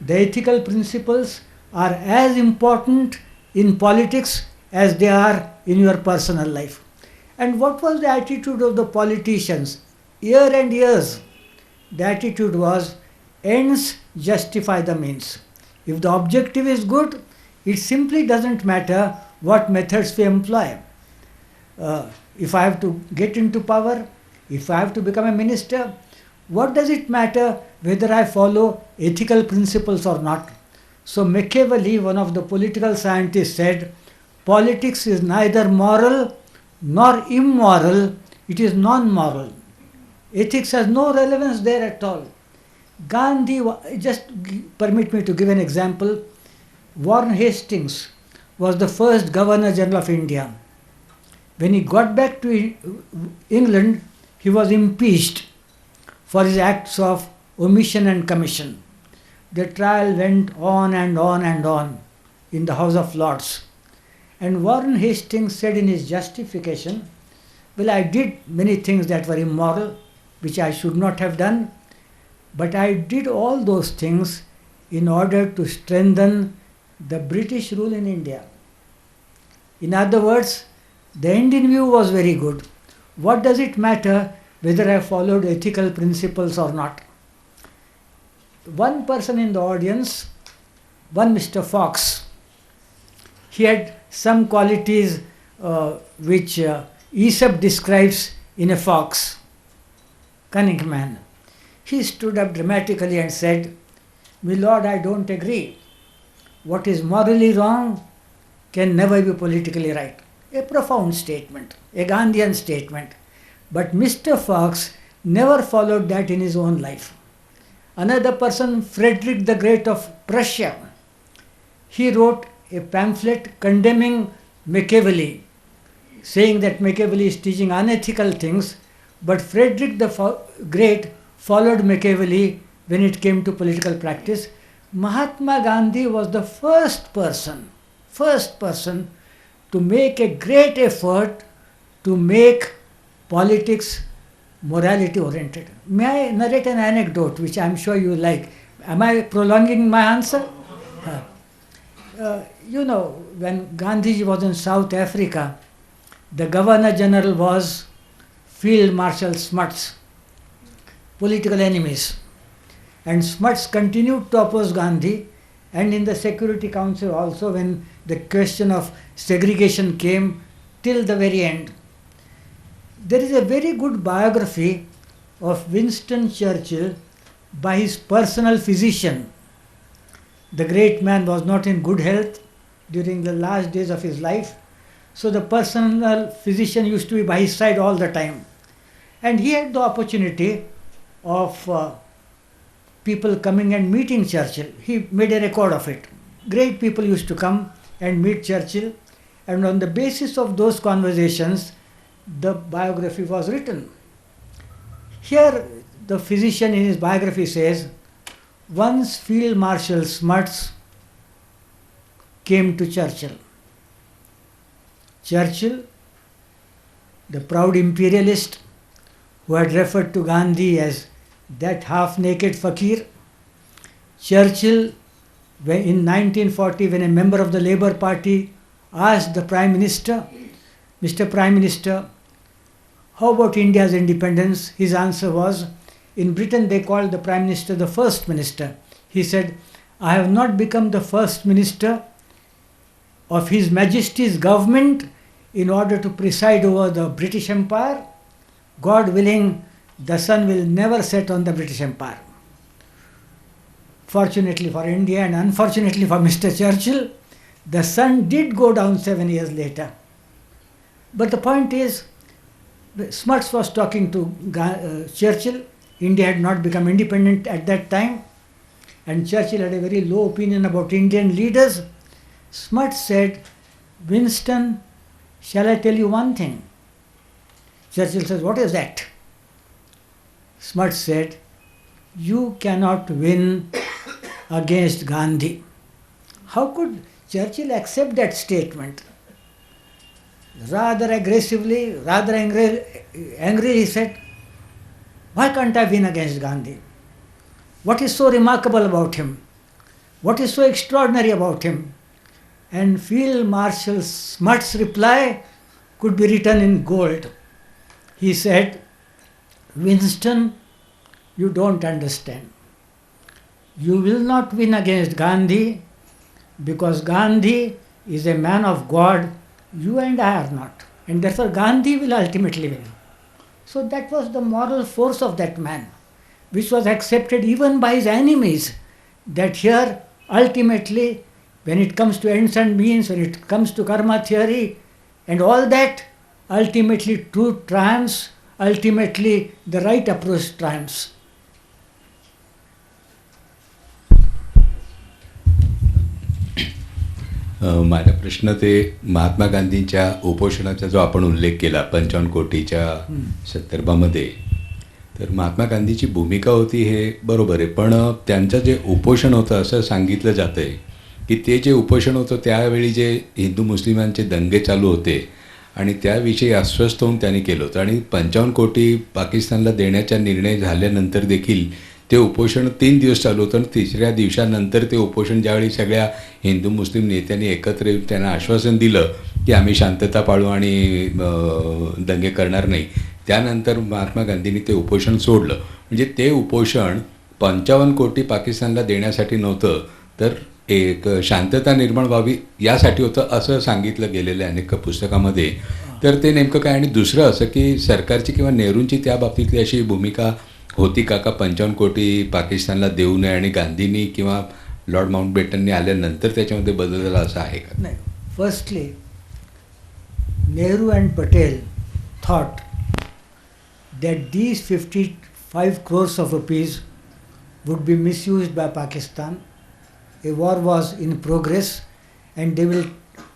The ethical principles are as important in politics as they are in your personal life. And what was the attitude of the politicians? Year and years, the attitude was, ends justify the means. If the objective is good, it simply doesn't matter what methods we employ. If I have to get into power, if I have to become a minister, what does it matter whether I follow ethical principles or not? So Machiavelli, one of the political scientists, said, politics is neither moral nor immoral, it is non-moral. Ethics has no relevance there at all. Gandhi, just permit me to give an example. Warren Hastings was the first Governor General of India. When he got back to England, he was impeached for his acts of omission and commission. The trial went on and on and on in the House of Lords. And Warren Hastings said in his justification, well, I did many things that were immoral, which I should not have done, but I did all those things in order to strengthen the British rule in India. In other words, the end in view was very good. What does it matter whether I followed ethical principles or not? one person in the audience, one Mr. Fox. He had some qualities which Aesop describes in a fox, cunning man. He stood up dramatically and said, "My lord, I don't agree. What is morally wrong can never be politically right." A profound statement, a Gandhian statement. But Mr. Fox never followed that in his own life. Another person, Frederick the Great of Prussia, he wrote a pamphlet condemning Machiavelli, saying that Machiavelli is teaching unethical things, but Frederick the Great followed Machiavelli when it came to political practice. Mahatma Gandhi was the first person to make a great effort to make politics morality oriented. May I narrate an anecdote which I am sure you like? Am I prolonging my answer? When Gandhiji was in South Africa, the Governor General was Field Marshal Smuts, political enemies. And Smuts continued to oppose Gandhi, and in the Security Council also, when the question of segregation came, till the very end. There is a very good biography of Winston Churchill by his personal physician. The great man was not in good health during the last days of his life, so the personal physician used to be by his side all the time. And he had the opportunity of people coming and meeting Churchill. He made a record of it. Great people used to come and meet Churchill, and on the basis of those conversations, the biography was written. Here, the physician in his biography says, once Field Marshal Smuts came to Churchill. Churchill, the proud imperialist who had referred to Gandhi as that half-naked fakir. Churchill, in 1940, when a member of the Labour Party asked the Prime Minister, "Mr. Prime Minister, how about India's independence?" His answer was, in Britain they called the Prime Minister the First Minister. He said, "I have not become the First Minister of His Majesty's government in order to preside over the British Empire. God willing, the sun will never set on the British Empire." Fortunately for India and unfortunately for Mr. Churchill, the sun did go down 7 years later. But the point is, Smuts was talking to Churchill. India had not become independent at that time, and Churchill had a very low opinion about Indian leaders. Smuts said, "Winston, shall I tell you one thing?" Churchill says, "What is that?" Smuts said, "You cannot win against Gandhi." How could Churchill accept that statement? Rather aggressively, rather angrily, he said, "Why can't I win against Gandhi? What is so remarkable about him? What is so extraordinary about him?" And Field Marshal Smuts' reply could be written in gold. He said, "Winston, you don't understand. You will not win against Gandhi because Gandhi is a man of God. You and I are not. And therefore Gandhi will ultimately win." So that was the moral force of that man, which was accepted even by his enemies, that here ultimately, when it comes to ends and means, when it comes to karma theory and all that, ultimately truth triumphs, ultimately the right approach triumphs. माझा प्रश्न ते महात्मा गांधींच्या उपोषणाचा जो आपण उल्लेख केला 55 कोटीच्या संदर्भामध्ये, तर महात्मा गांधीची भूमिका होती हे बरोबर आहे, पण त्यांचं जे उपोषण होतं असं सांगितलं जातं आहे की ते जे उपोषण होतं त्यावेळी जे हिंदू मुस्लिमांचे दंगे चालू होते आणि त्याविषयी अस्वस्थ होऊन त्यांनी केलं होतं, आणि 55 कोटी पाकिस्तानला देण्याचा निर्णय झाल्यानंतर देखील ते उपोषण 3 दिवस चालू होतं, आणि तिसऱ्या दिवसानंतर ते उपोषण ज्यावेळी सगळ्या हिंदू मुस्लिम नेत्यांनी एकत्र येऊन त्यांना आश्वासन दिलं की आम्ही शांतता पाळू आणि दंगे करणार नाही, त्यानंतर महात्मा गांधींनी ते उपोषण सोडलं. म्हणजे ते उपोषण 55 कोटी पाकिस्तानला देण्यासाठी नव्हतं, तर एक शांतता निर्माण व्हावी यासाठी होतं असं सांगितलं गेलेलं आहे अनेक पुस्तकामध्ये. तर ते नेमकं काय? आणि दुसरं असं की सरकारची किंवा नेहरूंची त्या बाबतीतली अशी भूमिका होती का 55 कोटी पाकिस्तानला देऊ नये, आणि गांधींनी किंवा लॉर्ड माउंटबेटननी आल्यानंतर त्याच्यामध्ये बदल झाला असं आहे का? No. Firstly, Nehru and Patel thought that these 55 crores of rupees would be misused by Pakistan. A war was in progress and they will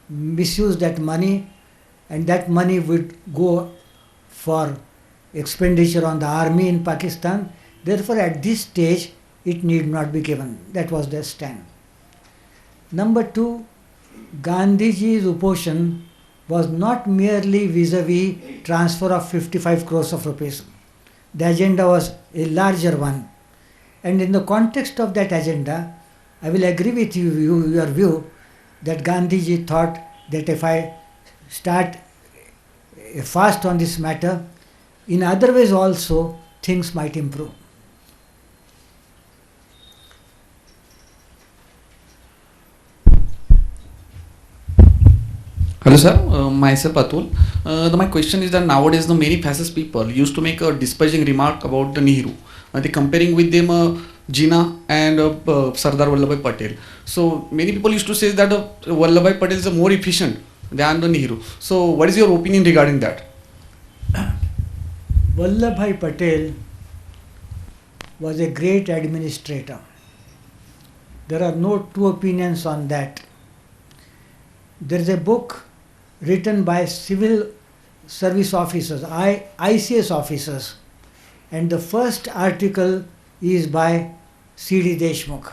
misuse that money, and that money would go for expenditure on the army in Pakistan. Therefore, at this stage, it need not be given. That was their stand. Number two, Gandhiji's opposition was not merely vis-a-vis transfer of 55 crores of rupees. The agenda was a larger one. And in the context of that agenda, I will agree with your view that Gandhiji thought that if I start a fast on this matter, in other ways also things might improve. Hello sir, myself Atul. My question is that nowadays the many fascist people used to make a disparaging remark about the Nehru. They comparing with them Jinnah and Sardar Vallabhbhai Patel. So many people used to say that Vallabhbhai Patel is more efficient than the Nehru. So what is your opinion regarding that? Vallabhbhai Patel was a great administrator. There are no two opinions on that. There is a book written by civil service officers, ICS officers, and the first article is by C.D. Deshmukh.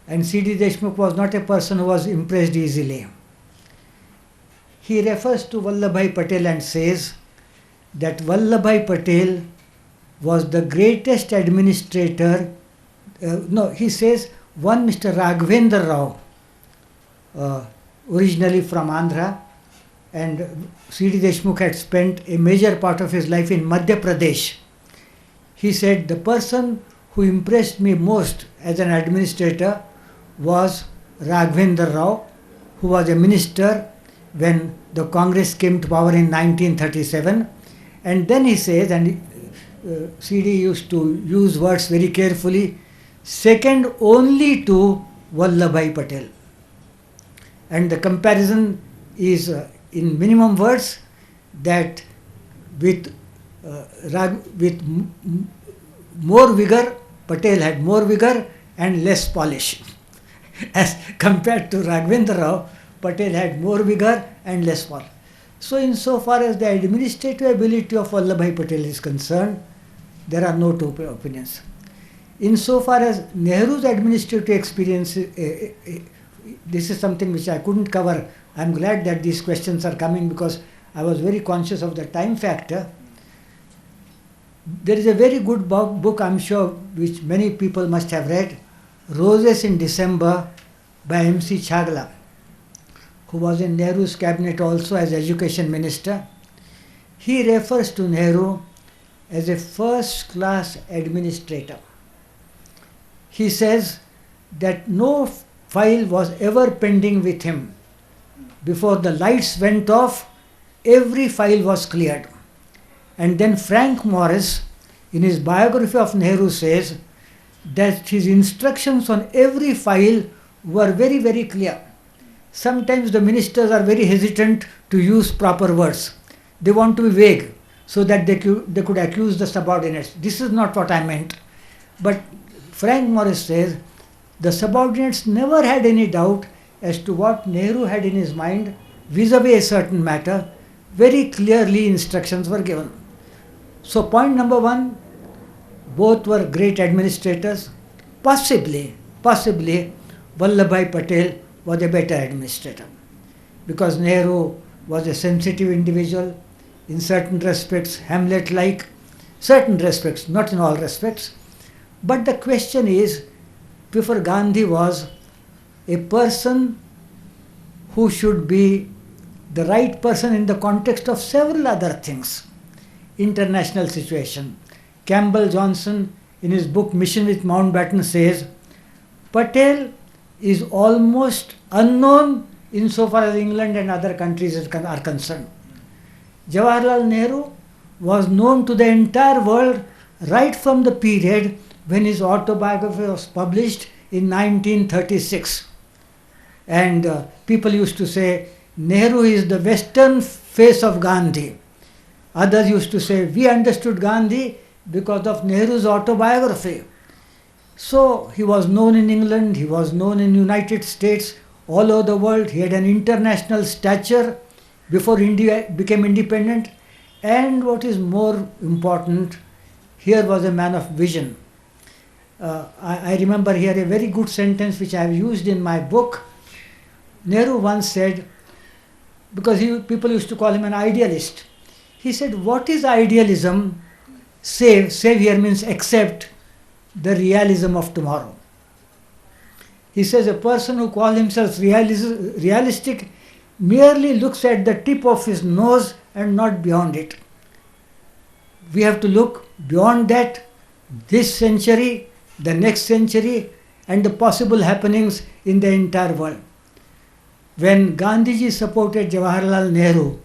And C.D. Deshmukh was not a person who was impressed easily. He refers to Vallabhbhai Patel and says that Vallabhbhai Patel was the greatest administrator. He says one Mr. Raghavendra Rao, originally from Andhra, and C.D. Deshmukh had spent a major part of his life in Madhya Pradesh. He said the person who impressed me most as an administrator was Raghavendra Rao, who was a minister when the Congress came to power in 1937. And then he says, and C.D. used to use words very carefully, second only to Vallabhbhai Patel. And the comparison is in minimum words that with more vigor, Patel had more vigor and less polish. As compared to Raghavendra Rao, Patel had more vigor and less polish. So insofar as the administrative ability of Vallabhbhai Patel is concerned, there are no two opinions. Insofar as Nehru's administrative experience, this is something which I couldn't cover. I'm glad that these questions are coming because I was very conscious of the time factor. There is a very good book, I'm sure, which many people must have read, Roses in December by M.C. Chagla, who was in Nehru's cabinet also as education minister. He refers to Nehru as a first-class administrator. He says that no file was ever pending with him. Before the lights went off, every file was cleared. And then Frank Morris, in his biography of Nehru, says that his instructions on every file were very, very clear. Sometimes the ministers are very hesitant to use proper words. They want to be vague so that they could accuse the subordinates. This is not what I meant. But Frank Morris says the subordinates never had any doubt as to what Nehru had in his mind vis-a-vis a certain matter. Very clearly instructions were given. So point number one, both were great administrators. Possibly Vallabhbhai Patel was a better administrator because Nehru was a sensitive individual, in certain respects Hamlet-like, certain respects, not in all respects. But the question is, before Gandhi was a person who should be the right person in the context of several other things. International situation. Campbell Johnson in his book Mission with Mountbatten says, Patel is almost unknown insofar as England and other countries are concerned. Jawaharlal Nehru was known to the entire world right from the period when his autobiography was published in 1936. And people used to say, Nehru is the western face of Gandhi. Others used to say, we understood Gandhi because of Nehru's autobiography. So he was known in England, he was known in United States, all over the world. He had an international stature before India became independent. And what is more important, here was a man of vision. I remember here a very good sentence which I have used in my book. Nehru once said, because people used to call him an idealist, he said, what is idealism? Save here means accept the realism of tomorrow. He says a person who calls himself realistic merely looks at the tip of his nose and not beyond it. We have to look beyond that, this century, the next century, and the possible happenings in the entire world. When Gandhiji supported Jawaharlal Nehru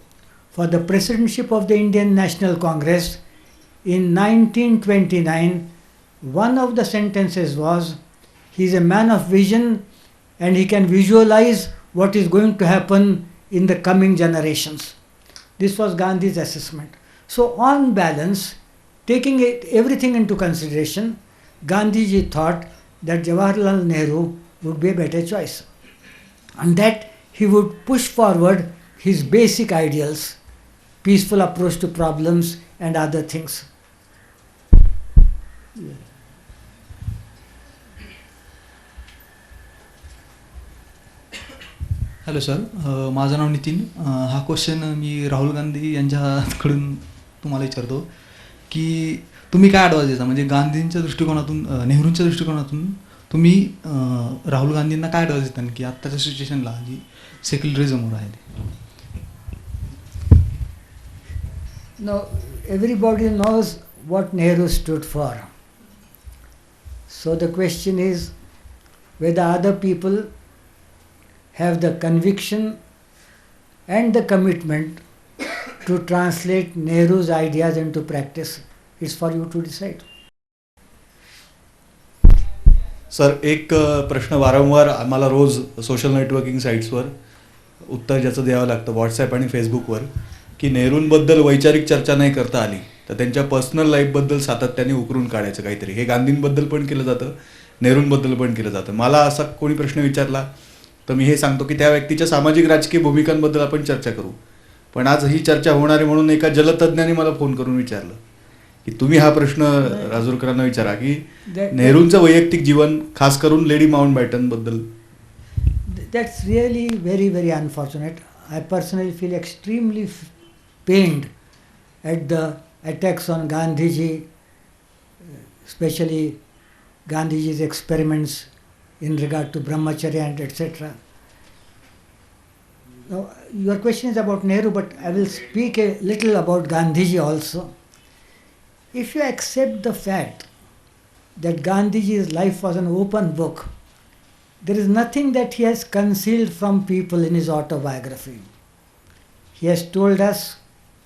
for the presidentship of the Indian National Congress in 1929, one of the sentences was, he is a man of vision and he can visualize what is going to happen in the coming generations. This was Gandhi's assessment. So on balance, taking everything into consideration, Gandhiji thought that Jawaharlal Nehru would be a better choice, and that he would push forward his basic ideals, peaceful approach to problems and other things. Hello sir, माझं नाव नितीन. हा question मी राहुल गांधी यांच्याकडून तुम्हाला विचारतो की तुम्ही काय advice देता, म्हणजे गांधींच्या दृष्टिकोनातून, नेहरूंच्या दृष्टिकोनातून तुम्ही राहुल गांधींना काय ॲडवाइस देता की आत्ताच्या सिच्युएशनला जी सेक्युलरिझमवर आहे ते? Now, everybody knows what Nehru stood for. So the question is whether other people have the conviction and the commitment to translate Nehru's ideas into practice. It's for you to decide. Sir, एक प्रश्न वारंवार आम्हाला रोज social networking साईट्सवर उत्तर ज्याचं द्यावं लागतं WhatsApp आणि फेसबुकवर, की नेहरूंबद्दल वैचारिक चर्चा नाही करता आली तर त्यांच्या पर्सनल लाईफबद्दल सातत्याने उकरून काढायचं काहीतरी. हे गांधींबद्दल पण केलं जातं, नेहरूंबद्दल पण केलं जातं. मला असा कोणी प्रश्न विचारला तर मी हे सांगतो की त्या व्यक्तीच्या सामाजिक राजकीय भूमिकांबद्दल आपण चर्चा करू. पण आज ही चर्चा होणार आहे म्हणून एका जलतज्ञाने मला फोन करून विचारलं की तुम्ही हा प्रश्न राजूरकरांना विचारा की नेहरूंचं वैयक्तिक जीवन, खास करून lady माउंटबॅटनबद्दल. That's really very, very unfortunate. I personally feel extremely pained at the attacks on Gandhiji, especially Gandhiji's experiments in regard to brahmacharya and etc. Now, your question is about Nehru, but I will speak a little about Gandhiji also. If you accept the fact that Gandhiji's life was an open book, there is nothing that he has concealed from people in his autobiography. He has told us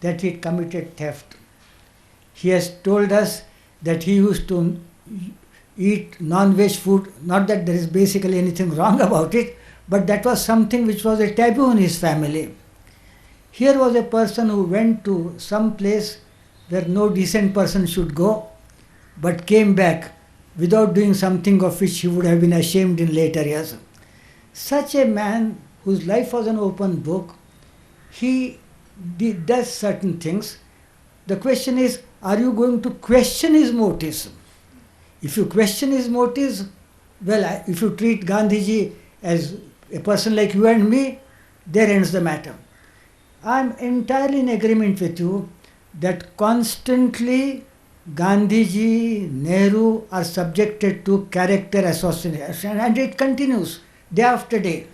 that he committed theft. He has told us that he used to eat non-veg food. Not that there is basically anything wrong about it, but that was something which was a taboo in his family. Here was a person who went to some place where no decent person should go, but came back without doing something of which he would have been ashamed in later years. Such a man whose life was an open book, he does certain things. The question is, are you going to question his motives? If you question his motives, well, if you treat Gandhiji as a person like you and me, there ends the matter. I'm entirely in agreement with you that constantly Gandhiji, Nehru are subjected to character assassination, and it continues day after day.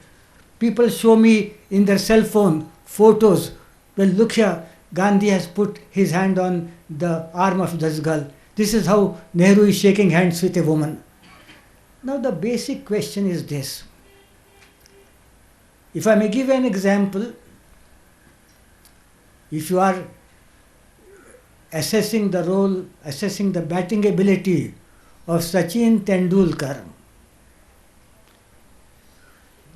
People show me in their cell phone photos. Well, look here, Gandhi has put his hand on the arm of this girl. This is how Nehru is shaking hands with a woman. Now the basic question is this. If I may give an example, if you are assessing the role, assessing the batting ability of Sachin Tendulkar,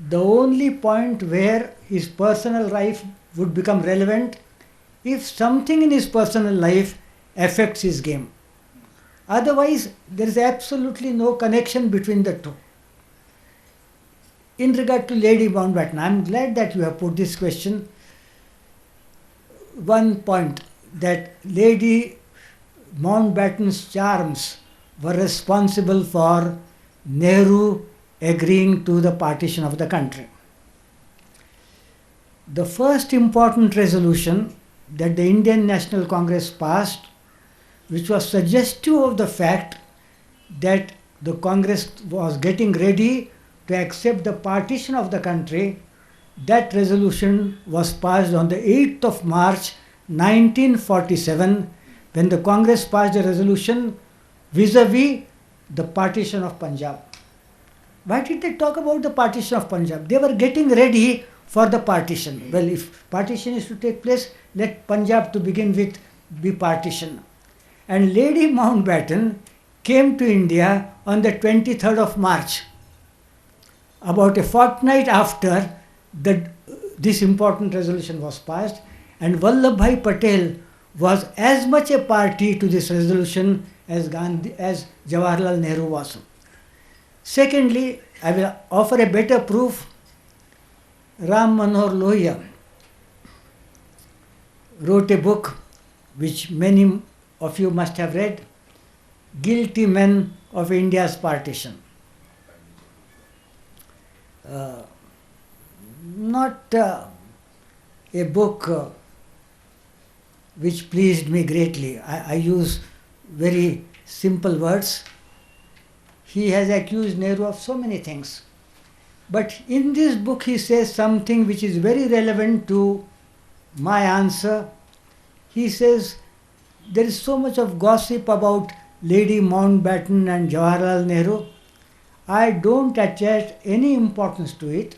the only point where his personal life would become relevant if something in his personal life affects his game. Otherwise, there is absolutely no connection between the two. In regard to Lady Mountbatten, I am glad that you have put this question. One point, that Lady Mountbatten's charms were responsible for Nehru agreeing to the partition of the country. The first important resolution that the Indian National Congress passed, which was suggestive of the fact that the Congress was getting ready to accept the partition of the country, that resolution was passed on the 8th of March 1947, when the Congress passed a resolution vis-a-vis the partition of Punjab. Why did they talk about the partition of Punjab? They were getting ready for the partition. Well, if partition is to take place, let Punjab to begin with be partitioned. And Lady Mountbatten came to India on the 23rd of March, about a fortnight after this important resolution was passed, and Vallabhbhai Patel was as much a party to this resolution as Jawaharlal Nehru was. Secondly, I will offer a better proof. Ram Manohar Lohia wrote a book which many of you must have read, Guilty Men of India's Partition. Not a book which pleased me greatly. I use very simple words. He has accused Nehru of so many things. But in this book he says something which is very relevant to my answer. He says there is so much of gossip about Lady Mountbatten and Jawaharlal Nehru. I don't attach any importance to it.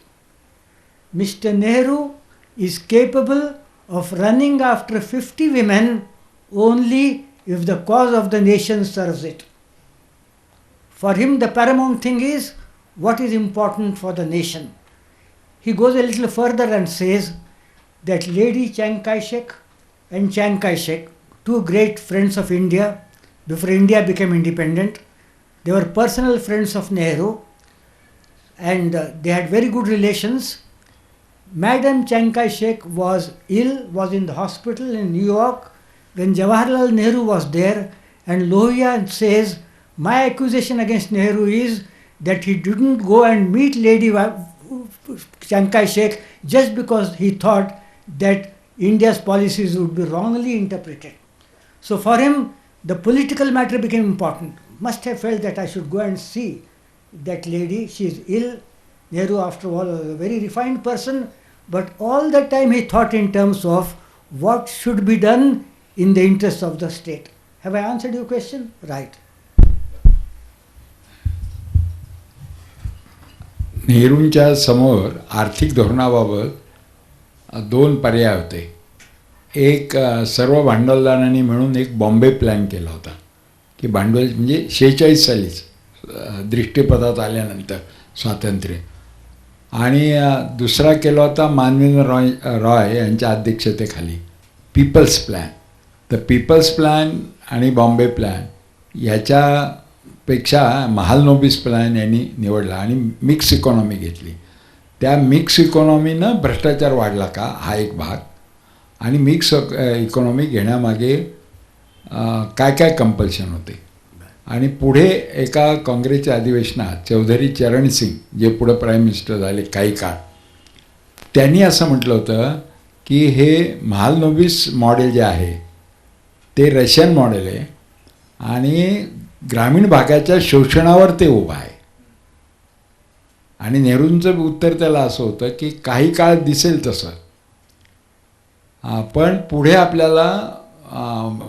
Mr. Nehru is capable of running after 50 women only if the cause of the nation serves it. For him, the paramount thing is what is important for the nation. He goes a little further and says that Lady Chiang Kai-shek and Chiang Kai-shek, two great friends of India before India became independent, they were personal friends of Nehru and they had very good relations. Madam Chiang Kai-shek was ill, was in the hospital in New York when Jawaharlal Nehru was there, and Lohia says, my accusation against Nehru is that he didn't go and meet Lady Chiang Kai-shek just because he thought that India's policies would be wrongly interpreted. So for him, the political matter became important. Must have felt that I should go and see that lady. She is ill. Nehru, after all, was a very refined person, but all the time he thought in terms of what should be done in the interest of the state. Have I answered your question? Right. नेहरूंच्या समोर आर्थिक धोरणाबाबत दोन पर्याय होते. एक सर्व भांडवलदारांनी मिळून एक Bombay plan केला होता की भांडवल म्हणजे 46 सालीच दृष्टीपथात आल्यानंतर स्वातंत्र्य, आणि दुसरा केला होता मानवेंद्र रॉय यांच्या अध्यक्षतेखाली पीपल्स प्लॅन. तर पीपल्स प्लॅन आणि बॉम्बे प्लॅन याच्यापेक्षा महालनोबिस प्लॅन यांनी निवडला आणि मिक्स इकॉनॉमी घेतली. त्या मिक्स इकॉनॉमीनं भ्रष्टाचार वाढला का हा एक भाग, आणि मिक्स इकॉनॉमी घेण्यामागे काय काय कंपल्शन होते. आणि पुढे एका काँग्रेसच्या अधिवेशनात चौधरी चरण सिंग, जे पुढे प्राईम मिनिस्टर झाले काही काळ, त्यांनी असं म्हटलं होतं की हे महालनोबिस मॉडेल जे आहे ते रशियन मॉडेल आहे आणि ग्रामीण भागाच्या शोषणावर ते उभं आहे. आणि नेहरूंचं उत्तर त्याला असं होतं की काही काळ दिसेल तसं, पण पुढे आपल्याला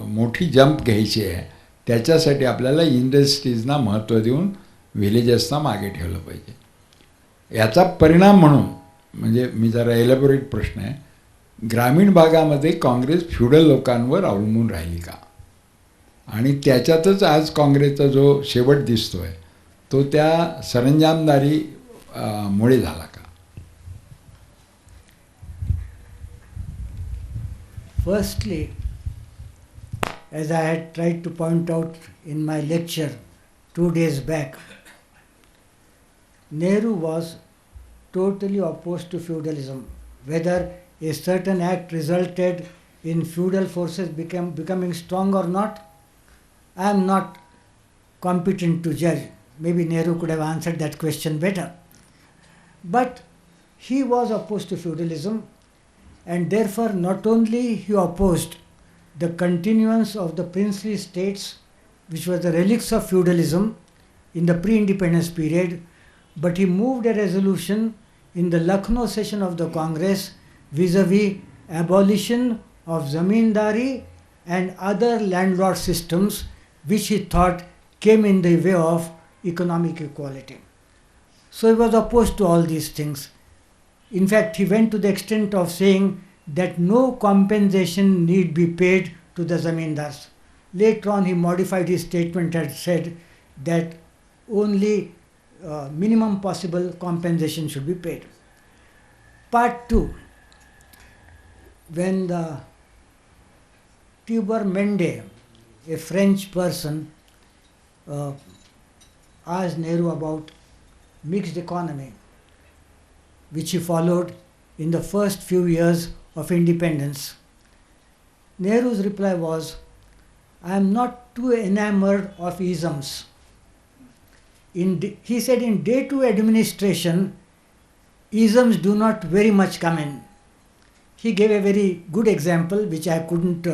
मोठी जंप घ्यायची आहे, त्याच्यासाठी आपल्याला इंडस्ट्रीजना महत्त्व देऊन व्हिलेजेसना मागे ठेवलं पाहिजे. याचा परिणाम म्हणून म्हणजे मी जरा एलॅबोरेट प्रश्न आहे, ग्रामीण भागामध्ये काँग्रेस फ्युडल लोकांवर अवलंबून राहिली का? आणि त्याच्यातच आज काँग्रेसचा जो शेवट दिसतो आहे तो त्या सरंजामदारी मुळे झाला का? Firstly, as I had tried to point out in my lecture 2 days back, Nehru was totally opposed to feudalism. Whether a certain act resulted in feudal forces becoming strong or not, I am not competent to judge. Maybe Nehru could have answered that question better. But he was opposed to feudalism, and therefore not only he opposed the continuance of the princely states, which were the relics of feudalism in the pre-independence period, but he moved a resolution in the Lucknow session of the Congress vis-a-vis abolition of zamindari and other landlord systems which he thought came in the way of economic equality. So he was opposed to all these things. In fact, he went to the extent of saying that no compensation need be paid to the zamindars. Later on, he modified his statement and said that only minimum possible compensation should be paid. Part 2. When the Tuber Mende, a French person, asked Nehru about mixed economy, which he followed in the first few years of independence, Nehru's reply was, I am not too enamored of isms. He said in day-to-day administration, isms do not very much come in. He gave a very good example which I couldn't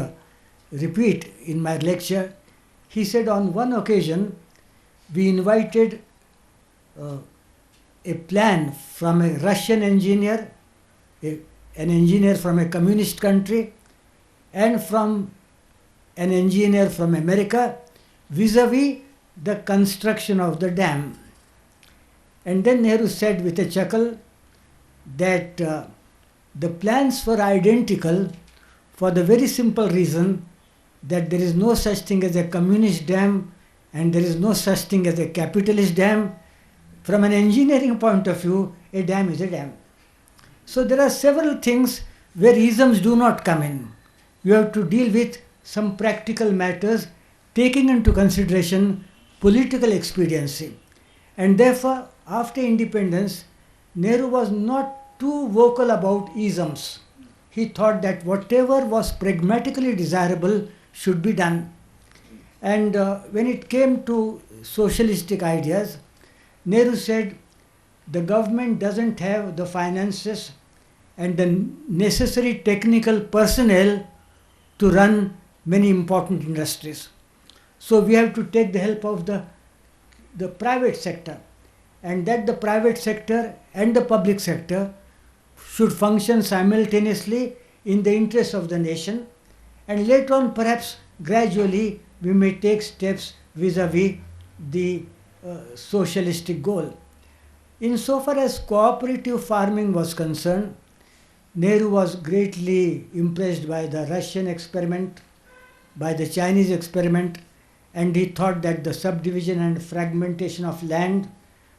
repeat in my lecture. He said on one occasion we invited a plan from a Russian engineer, an engineer from a communist country, and from an engineer from America vis-a-vis the construction of the dam. And then Nehru said with a chuckle that the plans were identical for the very simple reason that there is no such thing as a communist dam and there is no such thing as a capitalist dam. From an engineering point of view, a dam is a dam. So there are several things where isms do not come in. You have to deal with some practical matters taking into consideration political expediency. And therefore, after independence, Nehru was not too vocal about isms. He thought that whatever was pragmatically desirable should be done. And when it came to socialistic ideas, Nehru said the government doesn't have the finances and the necessary technical personnel to run many important industries. So we have to take the help of the private sector, and that the private sector and the public sector should function simultaneously in the interest of the nation, and later on perhaps gradually we may take steps vis-a-vis the socialistic goal. Insofar as cooperative farming was concerned, Nehru was greatly impressed by the Russian experiment, by the Chinese experiment, and he thought that the subdivision and fragmentation of land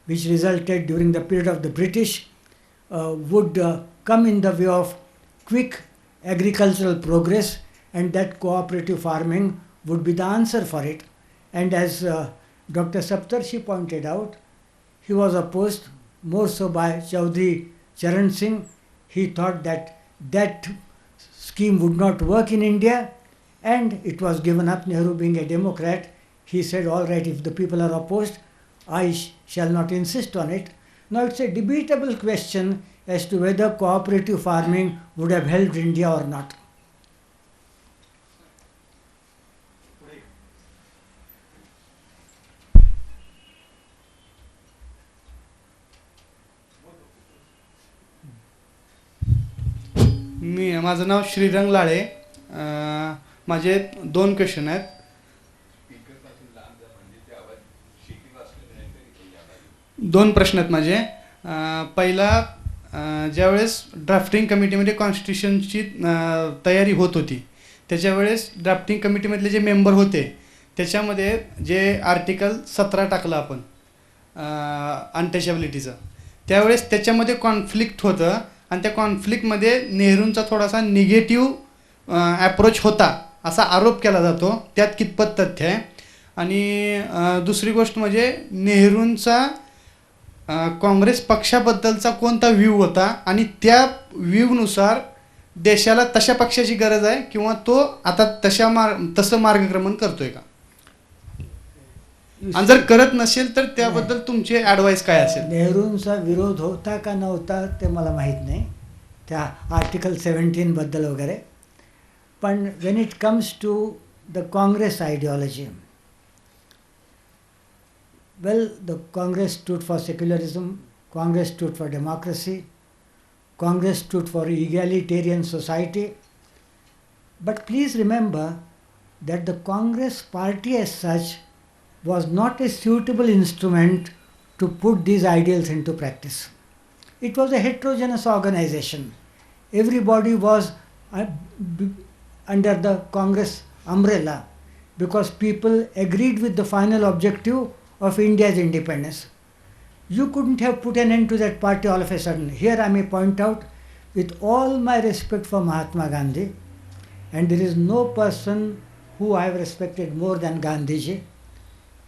which resulted during the period of the British would come in the way of quick agricultural progress, and that cooperative farming would be the answer for it. And as Dr. Saptarshi pointed out, he was opposed more so by Chaudhry Charan Singh. He thought that that scheme would not work in India, and it was given up. Nehru being a Democrat, he said, all right, if the people are opposed, I shall not insist on it. Now it's a debatable question as to whether cooperative farming would have helped India or not. माझं नाव श्रीरंग लाळे. माझे 2 question आहेत. दोन प्रश्न आहेत माझे. पहिला, ज्यावेळेस drafting कमिटीमध्ये कॉन्स्टिट्यूशनची तयारी होत होती त्याच्यावेळेस ड्राफ्टिंग कमिटीमधले जे मेंबर होते त्याच्यामध्ये जे आर्टिकल 17 टाकलं आपण अनटचॅबिलिटीचं, त्यावेळेस त्याच्यामध्ये कॉन्फ्लिक्ट होतं आणि त्या कॉन्फ्लिक्टमध्ये नेहरूंचा थोडासा निगेटिव्ह ॲप्रोच होता असा आरोप केला जातो. त्यात कितपत तथ्य आहे? आणि दुसरी गोष्ट म्हणजे नेहरूंचा काँग्रेस पक्षाबद्दलचा कोणता व्ह्यू होता आणि त्या व्ह्यूनुसार देशाला तशा पक्षाची गरज आहे किंवा तो आता तसं मार्गक्रमण करतोय का? आणि जर करत नसेल तर त्याबद्दल तुमचे ॲडवाईस काय असेल? नेहरूंचा विरोध होता का नव्हता ते मला माहीत नाही त्या आर्टिकल 17 बद्दल वगैरे. पण when it comes to the Congress ideology, well, the Congress stood for secularism, Congress stood for democracy, Congress stood for egalitarian society. But please remember that the Congress party as such was not a suitable instrument to put these ideals into practice. It was a heterogeneous organization. Everybody was under the Congress umbrella because people agreed with the final objective of India's independence. You couldn't have put an end to that party all of a sudden. Here I may point out, with all my respect for Mahatma Gandhi, and there is no person who I have respected more than Gandhiji.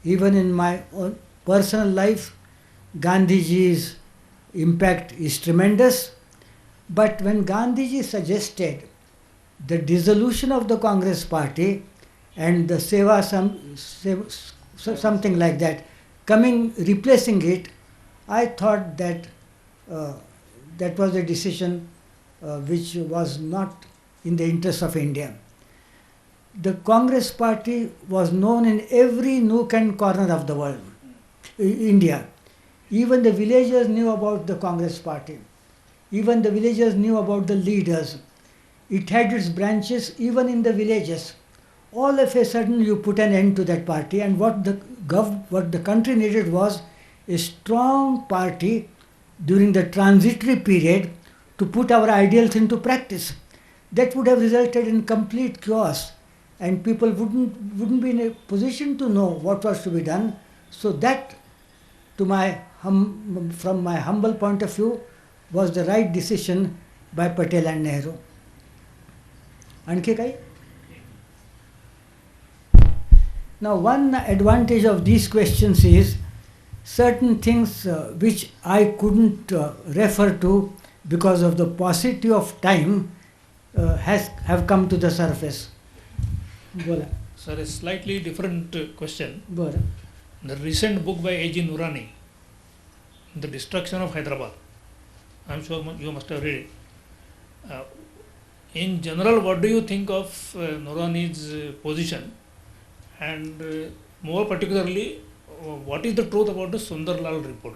Even in my own personal life, Gandhiji's impact is tremendous. But when Gandhiji suggested the dissolution of the Congress party and the something like that, replacing it, I thought that that was a decision which was not in the interest of India. The Congress party was known in every nook and corner of the world, India. Even the villagers knew about the Congress party. Even the villagers knew about the leaders. It had its branches even in the villages. All of a sudden you put an end to that party, and what the country needed was a strong party during the transitory period to put our ideals into practice. That would have resulted in complete chaos, and people wouldn't be in a position to know what was to be done. So that, from my humble point of view, was the right decision by Patel and Nehru. आणखी काही? Now, one advantage of these questions is certain things which I couldn't refer to because of the paucity of time have come to the surface. Bola. Sir, a slightly different question. Bola. The recent book by A.G. Nurani, The Destruction of Hyderabad, I'm sure you must have read it. In general, what do you think of Nurani's position? And more particularly, what is the truth about the Sundarlal report?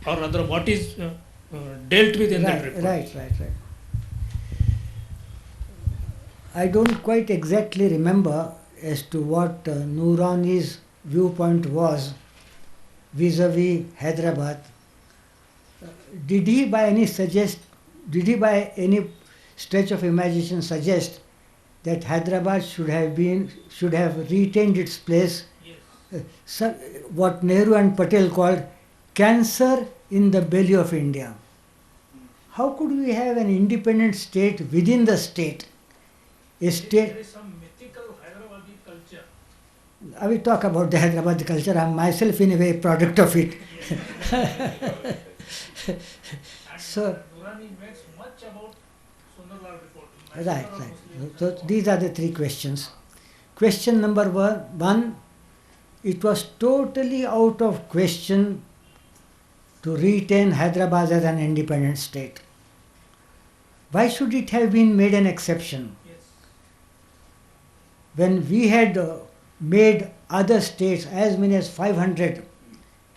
Or rather, what is dealt with in that report? Right. I don't quite exactly remember as to what Nurani's viewpoint was vis-a-vis Hyderabad. Did he by any stretch of imagination suggest that Hyderabad should have retained its place? Yes. What Nehru and Patel called cancer in the belly of India. How could we have an independent state within the state? A state. There is some mythical Hyderabadi culture. I will talk about the Hyderabadi culture. I am myself in a way product of it. So. Nurani makes much about Sundarlal report. Right. So these are the three questions. Question number one, it was totally out of question to retain Hyderabad as an independent state. Why should it have been made an exception? Yes. When we had made other states, as many as 500,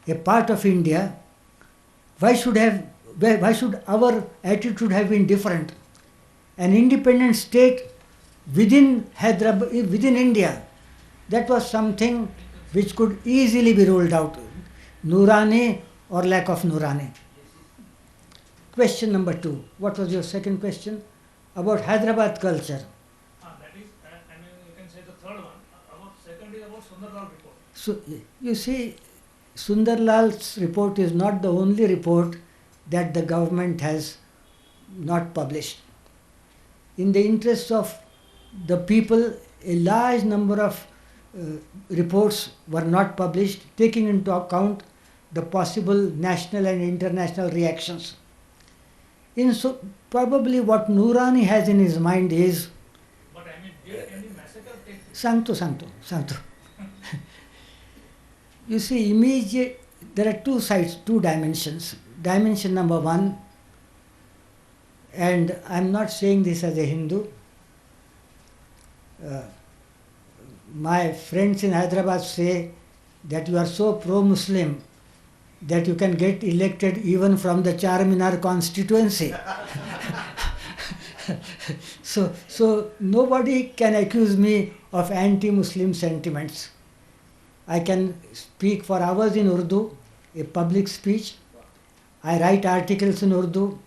a part of India, why should our attitude have been different? An independent state within Hyderabad, within India, that was something which could easily be ruled out, Nurani or lack of Nurani. Question number 2. What was your second question? About Hyderabad culture. That is, I mean, you can say the third one. Second is about Sundarlal report. So, you see, Sundarlal's report is not the only report that the government has not published. In the interest of the people, a large number of reports were not published, taking into account the possible national and international reactions. So probably what Nurani has in his mind is, But I mean, did any massacre take place? Santo. You see, there are two sides, two dimensions. Dimension number 1, and I'm not saying this as a Hindu. My friends in Hyderabad say that you are so pro-Muslim that you can get elected even from the Charminar constituency. So nobody can accuse me of anti-Muslim sentiments. I can speak for hours in Urdu, a public speech. I write articles in Urdu.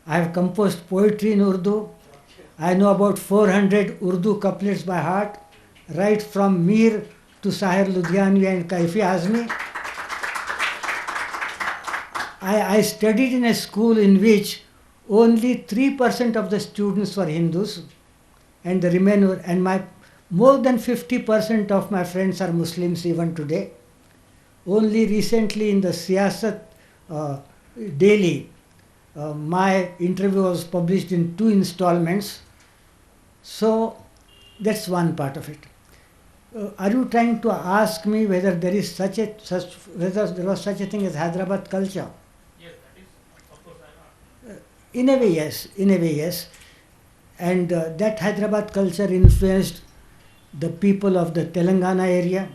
I have composed poetry in Urdu. I know about 400 Urdu couplets by heart, right from Mir to Sahir Ludhianvi and Kaifi Azmi. I studied in a school in which only 3% of the students were Hindus, and the remainder, and more than 50% of my friends are Muslims even today. Only recently in the Siyasat Daily, my interview was published in 2 installments. So that's one part of it. Are you trying to ask me whether there is whether there was such a thing as Hyderabad culture? Yes, that is, of course, In a way, yes. And that Hyderabad culture influenced the people of the Telangana area,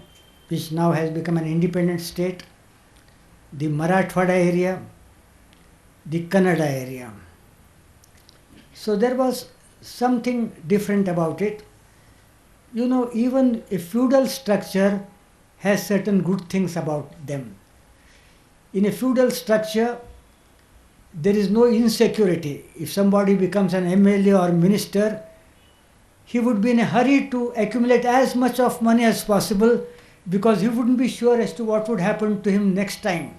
which now has become an independent state, the Marathwada area, the Kannada area. So there was something different about it. You know, even a feudal structure has certain good things about them. In a feudal structure, there is no insecurity. If somebody becomes an MLA or minister, he would be in a hurry to accumulate as much of money as possible because he wouldn't be sure as to what would happen to him next time.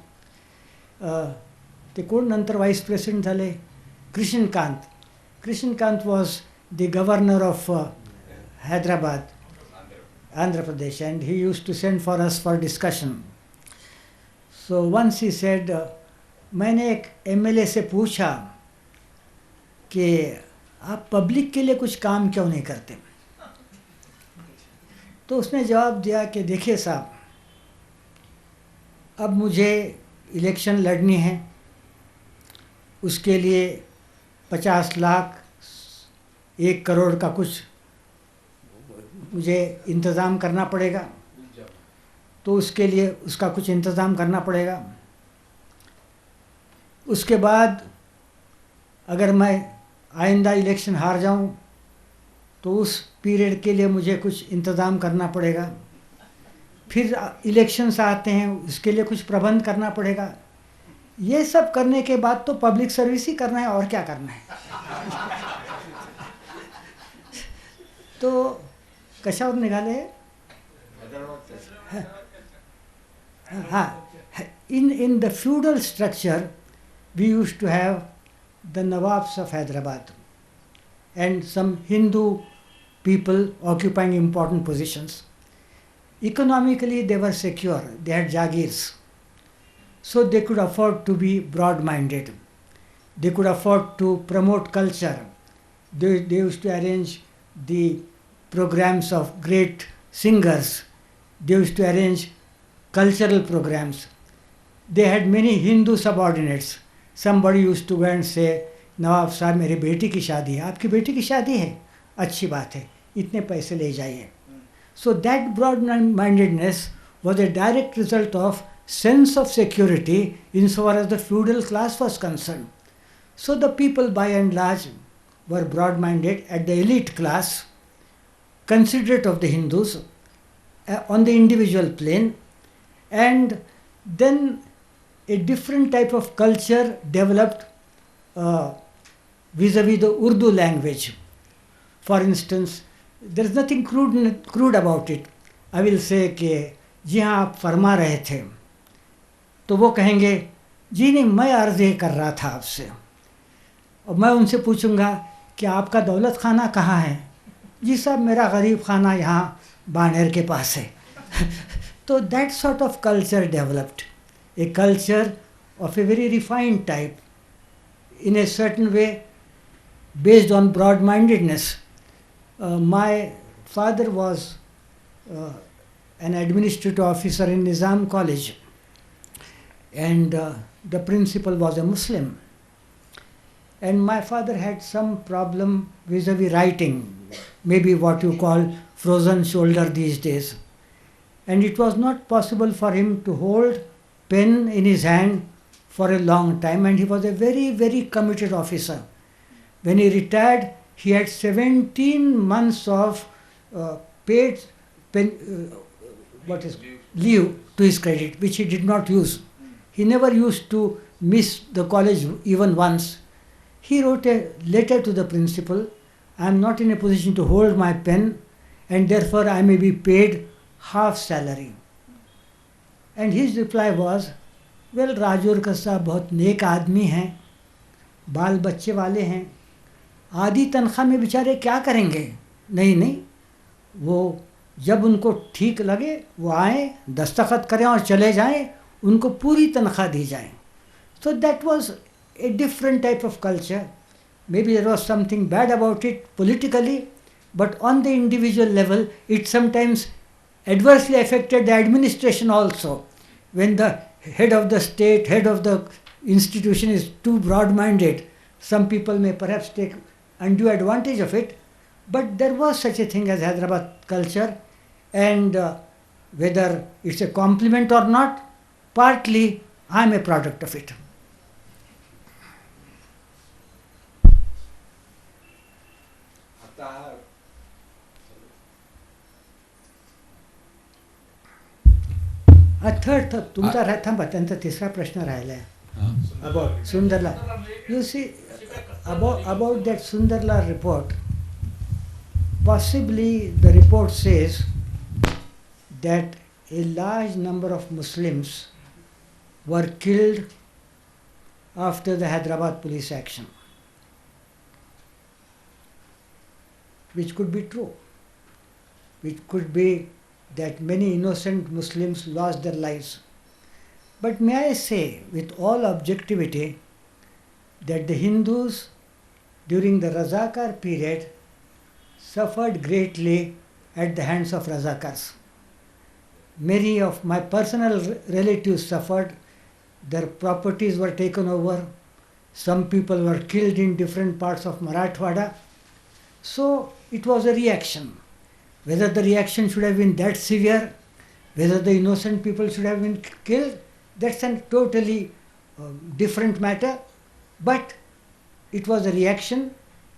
ते कोण नंतर vice president झाले? Krishnakant was the governor of Hyderabad, Andhra Pradesh, and he used to send for us for discussion. So once he said, मैंने एक MLA से पूछा कि आप पब्लिक के लिए कुछ काम क्यों नहीं करते? तो उसने जवाब दिया कि देखिए साहब, अब मुझे इलेक्शन लड़नी है, उसके लिए 50 लाख 1 करोड़ का कुछ मुझे इंतज़ाम करना पड़ेगा, तो उसके लिए उसका कुछ इंतज़ाम करना पड़ेगा। उसके बाद अगर मैं आइंदा इलेक्शन हार जाऊं तो उस पीरियड के लिए मुझे कुछ इंतज़ाम करना पड़ेगा, फिर इलेक्शंस आते हैं उसके लिए कुछ प्रबंध करना पड़ेगा। ये सब करने के बाद तो पब्लिक सर्विस ही करना है, और क्या करना है? तो कशावर निघाले? हाँ, in the feudal structure we used to have the Nawabs of Hyderabad and some Hindu people occupying important positions. Economically they were secure, they had jagirs, so they could afford to be broad-minded. They could afford to promote culture. They used to arrange the programs of great singers. They used to arrange cultural programs. They had many Hindu subordinates. Somebody used to go and say, नवाब साहब मेरी बेटी की शादी है, आपकी बेटी की शादी है, अच्छी बात है, इतने पैसे ले जाइए. So that broad-mindedness was a direct result of sense of security insofar as the feudal class was concerned. So the people by and large were broad-minded. At the elite class, considerate of the Hindus, on the individual plane, and then a different type of culture developed vis-a-vis the Urdu language. For instance, there is nothing crude about it. I will say कि जी हाँ आप फरमा रहे थे, तो वो कहेंगे जी नहीं मैं अर्ज़ ये कर रहा था आपसे, और मैं उनसे पूछूंगा कि आपका दौलत खाना कहाँ है, जी साहब मेरा गरीब खाना यहाँ बानेर के पास है. तो that sort of culture developed, a culture of a very refined type, in a certain way based on broad-mindedness. My father was an administrative officer in Nizam College, and the principal was a Muslim. And my father had some problem vis-a-vis writing, maybe what you call frozen shoulder these days. And it was not possible for him to hold pen in his hand for a long time, and he was a very, very committed officer. When he retired, he had 17 months of paid leave to his credit, which he did not use. He never used to miss the college even once. He wrote a letter to the principal, I am not in a position to hold my pen, and therefore I may be paid half salary. And his reply was, well, Rajurkar साहब बहुत नेक आदमी हैं, बाल बच्चे वाले हैं, आधी तनख्वाह में बेचारे क्या करेंगे. नहीं, वो जब उनको ठीक लगे वो आए, दस्तखत करें और चले जाएं, उनको पूरी तनख्वाह दी जाए. So that was a different type of culture. Maybe there was something bad about it politically, but on the individual level, it sometimes adversely affected the administration also. When the head of the state, head of the institution is too broad-minded, some people may perhaps take undue advantage of it, but there was such a thing as Hyderabad culture, and whether it's a compliment or not, partly I'm a product of it. Third तुमचा थांबा, त्यांचा तिसरा प्रश्न राहिला आहे about Sundarlal. You see about that Sundarlal report, possibly the report says that a large number of Muslims were killed after the Hyderabad police action, which could be true. It could be that many innocent Muslims lost their lives. But may I say with all objectivity that the Hindus during the Rajurkar period suffered greatly at the hands of Rajurkars. Many of my personal relatives suffered, their properties were taken over, some people were killed in different parts of Marathwada. So it was a reaction. Whether the reaction should have been that severe, whether the innocent people should have been killed, that's a totally different matter. But it was a reaction,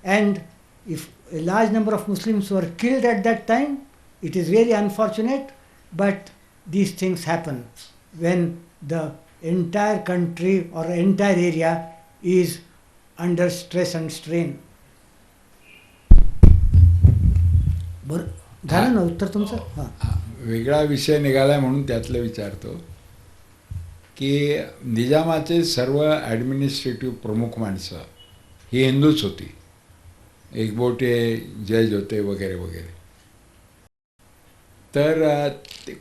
and if a large number of Muslims were killed at that time, it is very unfortunate, but these things happen when the entire country or entire area is under stress and strain. झालं ना उत्तर तुमचं? वेगळा विषय निघाला म्हणून त्यातलं विचारतो की निजामाचे सर्व ॲडमिनिस्ट्रेटिव्ह प्रमुख माणसं ही हिंदूच होती. एकबोटे जज होते वगैरे वगैरे. तर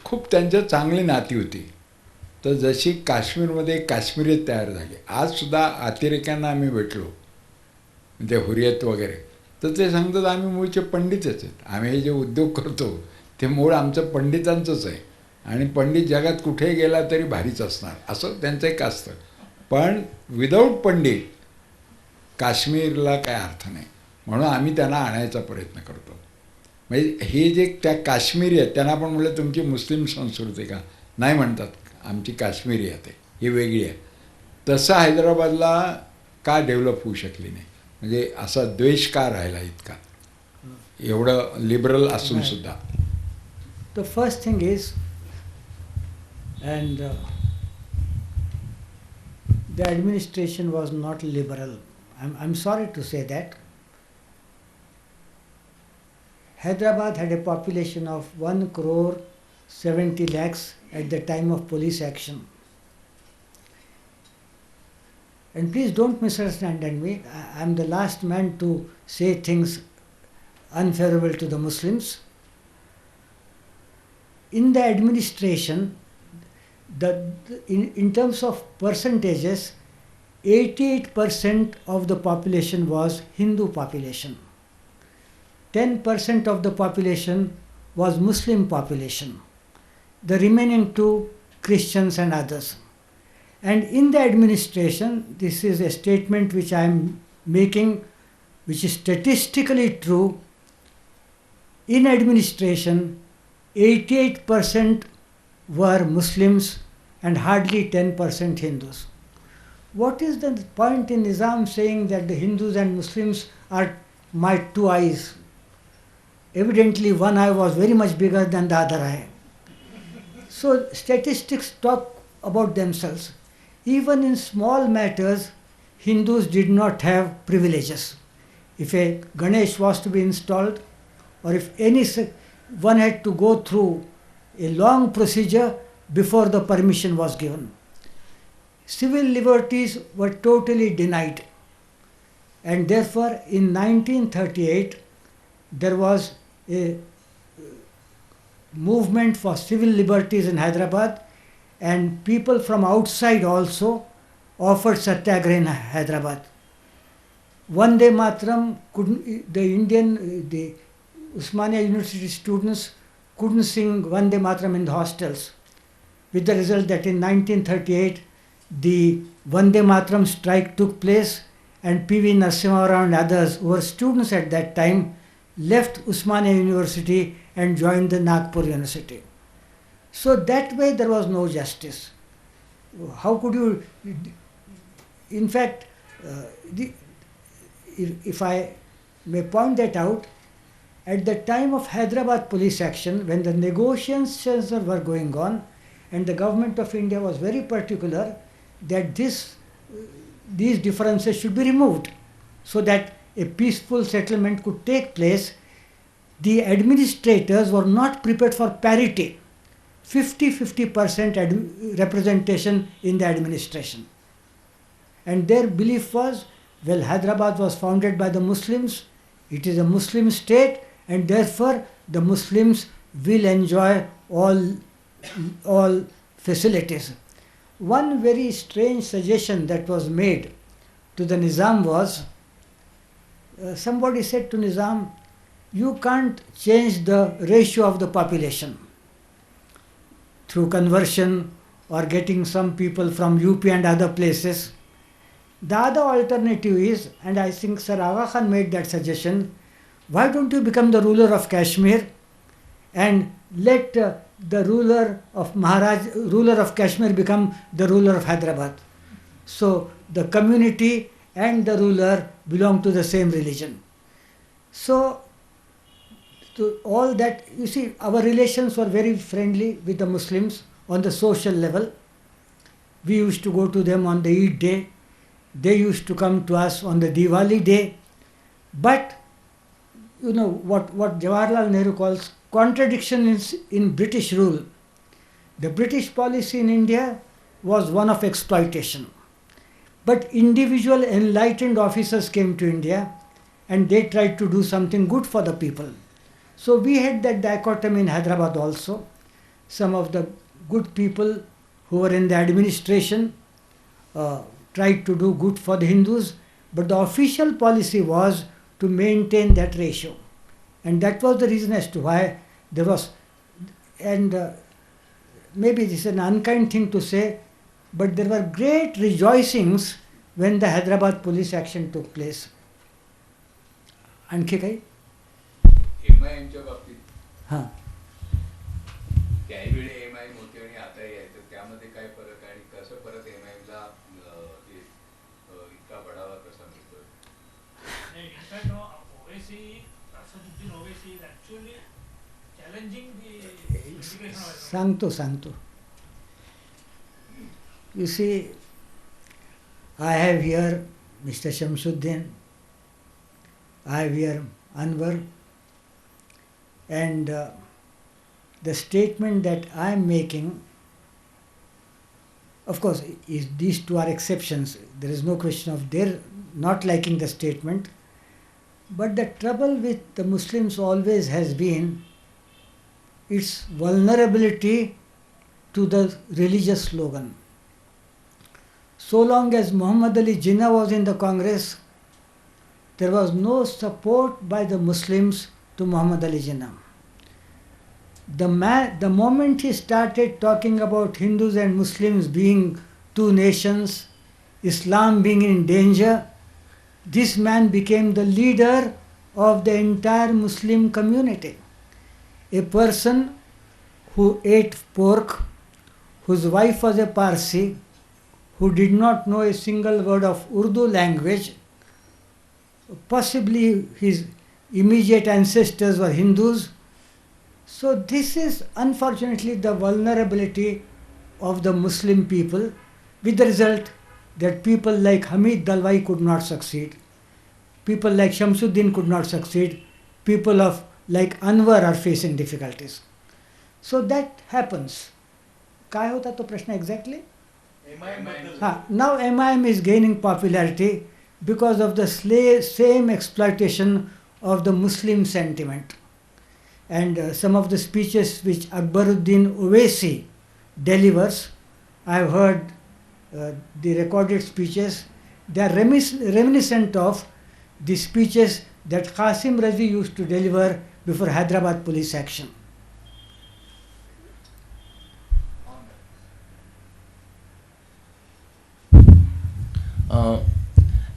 खूप त्यांच्या चांगली नाती होती. तर जशी काश्मीरमध्ये काश्मीरी तयार झाली, आजसुद्धा अतिरेक्यांना आम्ही भेटलो म्हणजे हुरियत वगैरे, तर ते सांगतात आम्ही मूळचे पंडितच आहेत, आम्ही हे जे उद्योग करतो ते मूळ आमचं पंडितांचंच आहे आणि पंडित जगात कुठेही गेला तरी भारीच असणार, असं त्यांचं एक असतं. पण विदाऊट पंडित काश्मीरला काय अर्थ नाही, म्हणून आम्ही त्यांना आणायचा प्रयत्न करतो. म्हणजे हे जे त्या काश्मीरी आहेत त्यांना आपण म्हटलं तुमची मुस्लिम संस्कृती का, नाही म्हणतात आमची काश्मीरी आहे, ही वेगळी आहे. तसं हैदराबादला का डेव्हलप होऊ शकली नाही, म्हणजे असा द्वेष का राहिला इतका, एवढं लिबरल असूनसुद्धा? The first thing is, and the administration was not liberal. I'm sorry to say that. Hyderabad had a population of 1 crore 70 lakhs at the time of police action. And please don't misunderstand me. I'm the last man to say things unfavorable to the Muslims. In the administration, in terms of percentages, 88% of the population was Hindu population. 10% of the population was Muslim population. The remaining 2 Christians and others. And in the administration, this is a statement which I am making, which is statistically true. In administration, 88% were Muslims and hardly 10% Hindus. What is the point in Nizam saying that the Hindus and Muslims are my 2 eyes? Evidently, one eye was very much bigger than the other eye. So statistics talk about themselves. Even in small matters, Hindus did not have privileges. If a Ganesh was to be installed, or if one had to go through a long procedure before the permission was given. Civil liberties were totally denied. And therefore, in 1938, there was a movement for civil liberties in Hyderabad, and people from outside also offered satyagraha in Hyderabad. Vande Mataram couldn't, the Usmania University students couldn't sing Vande Mataram in the hostels, with the result that in 1938 the Vande Mataram strike took place, and P.V. Narasimha Rao and others who were students at that time left Usmania University and joined the Nagpur University. So that way there was no justice. How could you, in fact, if I may point that out, at the time of Hyderabad police action, when the negotiations were going on, and the government of India was very particular that these differences should be removed so that a peaceful settlement could take place, the administrators were not prepared for parity, 50% representation in the administration. And their belief was, well, Hyderabad was founded by the Muslims, it is a Muslim state, and therefore the Muslims will enjoy all facilities. One very strange suggestion that was made to the Nizam was, somebody said to Nizam, you can't change the ratio of the population through conversion or getting some people from UP and other places. The other alternative is, and I think Sir Aga Khan made that suggestion, why don't you become the ruler of Kashmir and let the ruler of Kashmir become the ruler of Hyderabad. So the community and the ruler belong to the same religion. So to all that, you see, our relations were very friendly with the Muslims on the social level. We used to go to them on the Eid day. They used to come to us on the Diwali day. But you know what Jawaharlal Nehru calls contradictions in British rule. The British policy in India was one of exploitation. But individual enlightened officers came to India and they tried to do something good for the people. So we had that dichotomy in Hyderabad also. Some of the good people who were in the administration tried to do good for the Hindus, but the official policy was to maintain that ratio. And that was the reason as to why there was, and maybe this is an unkind thing to say, but there were great rejoicings when the Hyderabad police action took place. आणखी काही? एमआयएमच्या बाबतीत हां, त्यावेळी MIM होते आणि आता आहे, तर त्यामध्ये काय फरक आहे आणि कसं परत एमआयएमला इतका बढावा कसा मिळतो? In fact, no, Owaisi, Asaduddin Owaisi is actually challenging the सांगतो. You see, I have here Mr. Shamsuddin, I have here Anwar, and the statement that I am making, of course, these two are exceptions. There is no question of their not liking the statement. But the trouble with the Muslims always has been its vulnerability to the religious slogan. So long as Muhammad Ali Jinnah was in the Congress, there was no support by the Muslims to Muhammad Ali Jinnah. The moment he started talking about Hindus and Muslims being two nations, Islam being in danger, this man became the leader of the entire Muslim community. A person who ate pork, whose wife was a Parsi, who did not know a single word of Urdu language, possibly his immediate ancestors were Hindus. So this is unfortunately the vulnerability of the Muslim people, with the result that people like Hamid Dalwai could not succeed, people like Shamsuddin could not succeed, people like Anwar are facing difficulties. So that happens. काय होता तो प्रश्न exactly? Now MIM is gaining popularity because of the same exploitation of the Muslim sentiment. And some of the speeches which Akbaruddin Owaisi delivers, I have heard the recorded speeches, they are reminiscent of the speeches that Qasim Razi used to deliver before Hyderabad police action.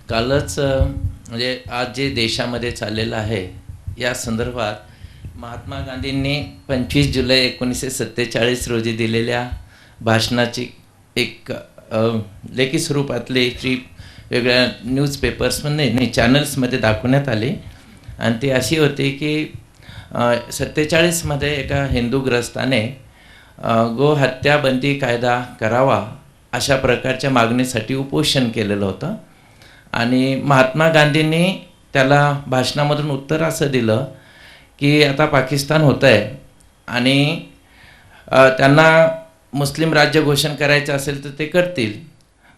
कालच म्हणजे आज जे देशामध्ये चाललेलं आहे या संदर्भात महात्मा गांधींनी 25 जुलै 1947 रोजी दिलेल्या भाषणाची एक लेखी स्वरूपातली जी वेगळ्या न्यूजपेपर्समध्ये नाही चॅनल्समध्ये दाखवण्यात आली आणि ती अशी होती की 47मध्ये एका हिंदूग्रस्ताने गो हत्याबंदी कायदा करावा अशा प्रकारच्या मागणीसाठी उपोषण केलेलं होतं आणि महात्मा गांधींनी त्याला भाषणामधून उत्तर असं दिलं की आता पाकिस्तान होतं आहे आणि त्यांना मुस्लिम राज्य घोषण करायचं असेल तर ते करतील,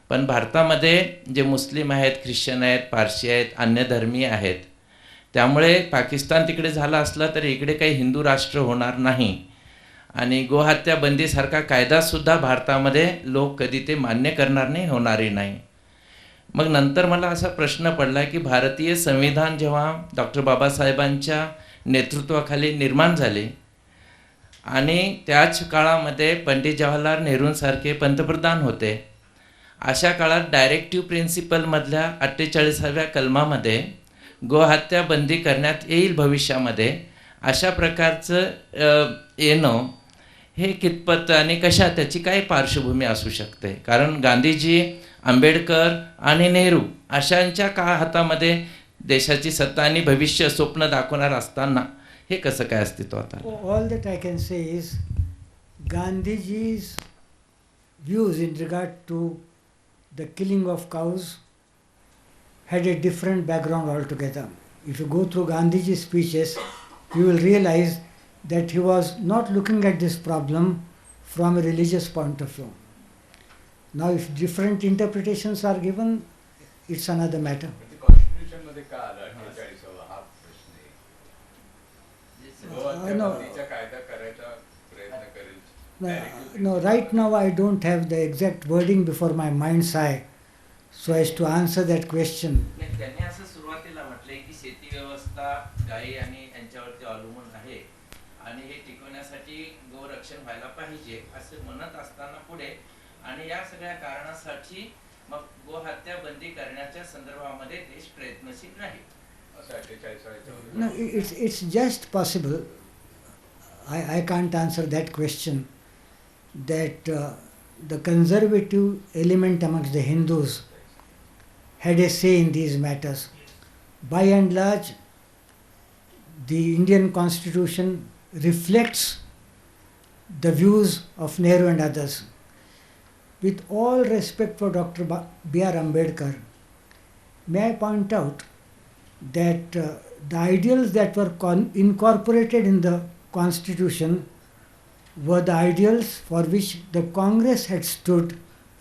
पण भारतामध्ये जे मुस्लिम आहेत, ख्रिश्चन आहेत, पारशी आहेत, अन्य धर्मीय आहेत, त्यामुळे पाकिस्तान तिकडे झाला असला तरी इकडे काही हिंदू राष्ट्र होणार नाही आणि गोहत्या बंदीसारखा कायदासुद्धा भारतामध्ये लोक कधी ते मान्य करणार नाही, होणारही नाही. मग नंतर मला असा प्रश्न पडला की भारतीय संविधान जेव्हा डॉक्टर बाबासाहेबांच्या नेतृत्वाखाली निर्माण झाले आणि त्याच काळामध्ये पंडित जवाहरलाल नेहरूंसारखे पंतप्रधान होते, अशा काळात डायरेक्टिव्ह प्रिन्सिपलमधल्या 48व्या कलमामध्ये गोहत्या बंदी करण्यात येईल भविष्यामध्ये, अशा प्रकारचं येणं हे कितपत आणि कशा त्याची काय पार्श्वभूमी असू शकते? कारण गांधीजी, आंबेडकर आणि नेहरू अशांच्या हातामध्ये देशाची सत्ता आणि भविष्य स्वप्न दाखवणार असताना हे कसं काय अस्तित्वात आलं? All that I can say is Gandhiji's views in regard to the killing of cows had a different background altogether. If you go through Gandhiji's speeches, you will realize that he was not looking at this problem from a religious point of view. Now, if different interpretations are given, it's another matter. No, right now I don't have the exact wording before my mind's eye so as to answer that question. त्यांनी असं सुरुवातीला म्हटले की शेती व्यवस्था गायी आणि यांच्यावरती अवलंबून आहे आणि हे टिकवण्यासाठी गोरक्षण व्हायला पाहिजे असं म्हणत असताना पुढे आणि या सगळ्या कारणासाठी मग गोहत्या बंदी करण्याच्या संदर्भामध्ये देश प्रयत्नशील राहील. No, it's just possible. I can't answer that question. That the conservative element amongst the Hindus had a say in these matters. By and large, the Indian Constitution reflects the views of Nehru and others. With all respect for Dr. B.R. Ambedkar, may I point out that the ideals that were incorporated in the Constitution were the ideals for which the Congress had stood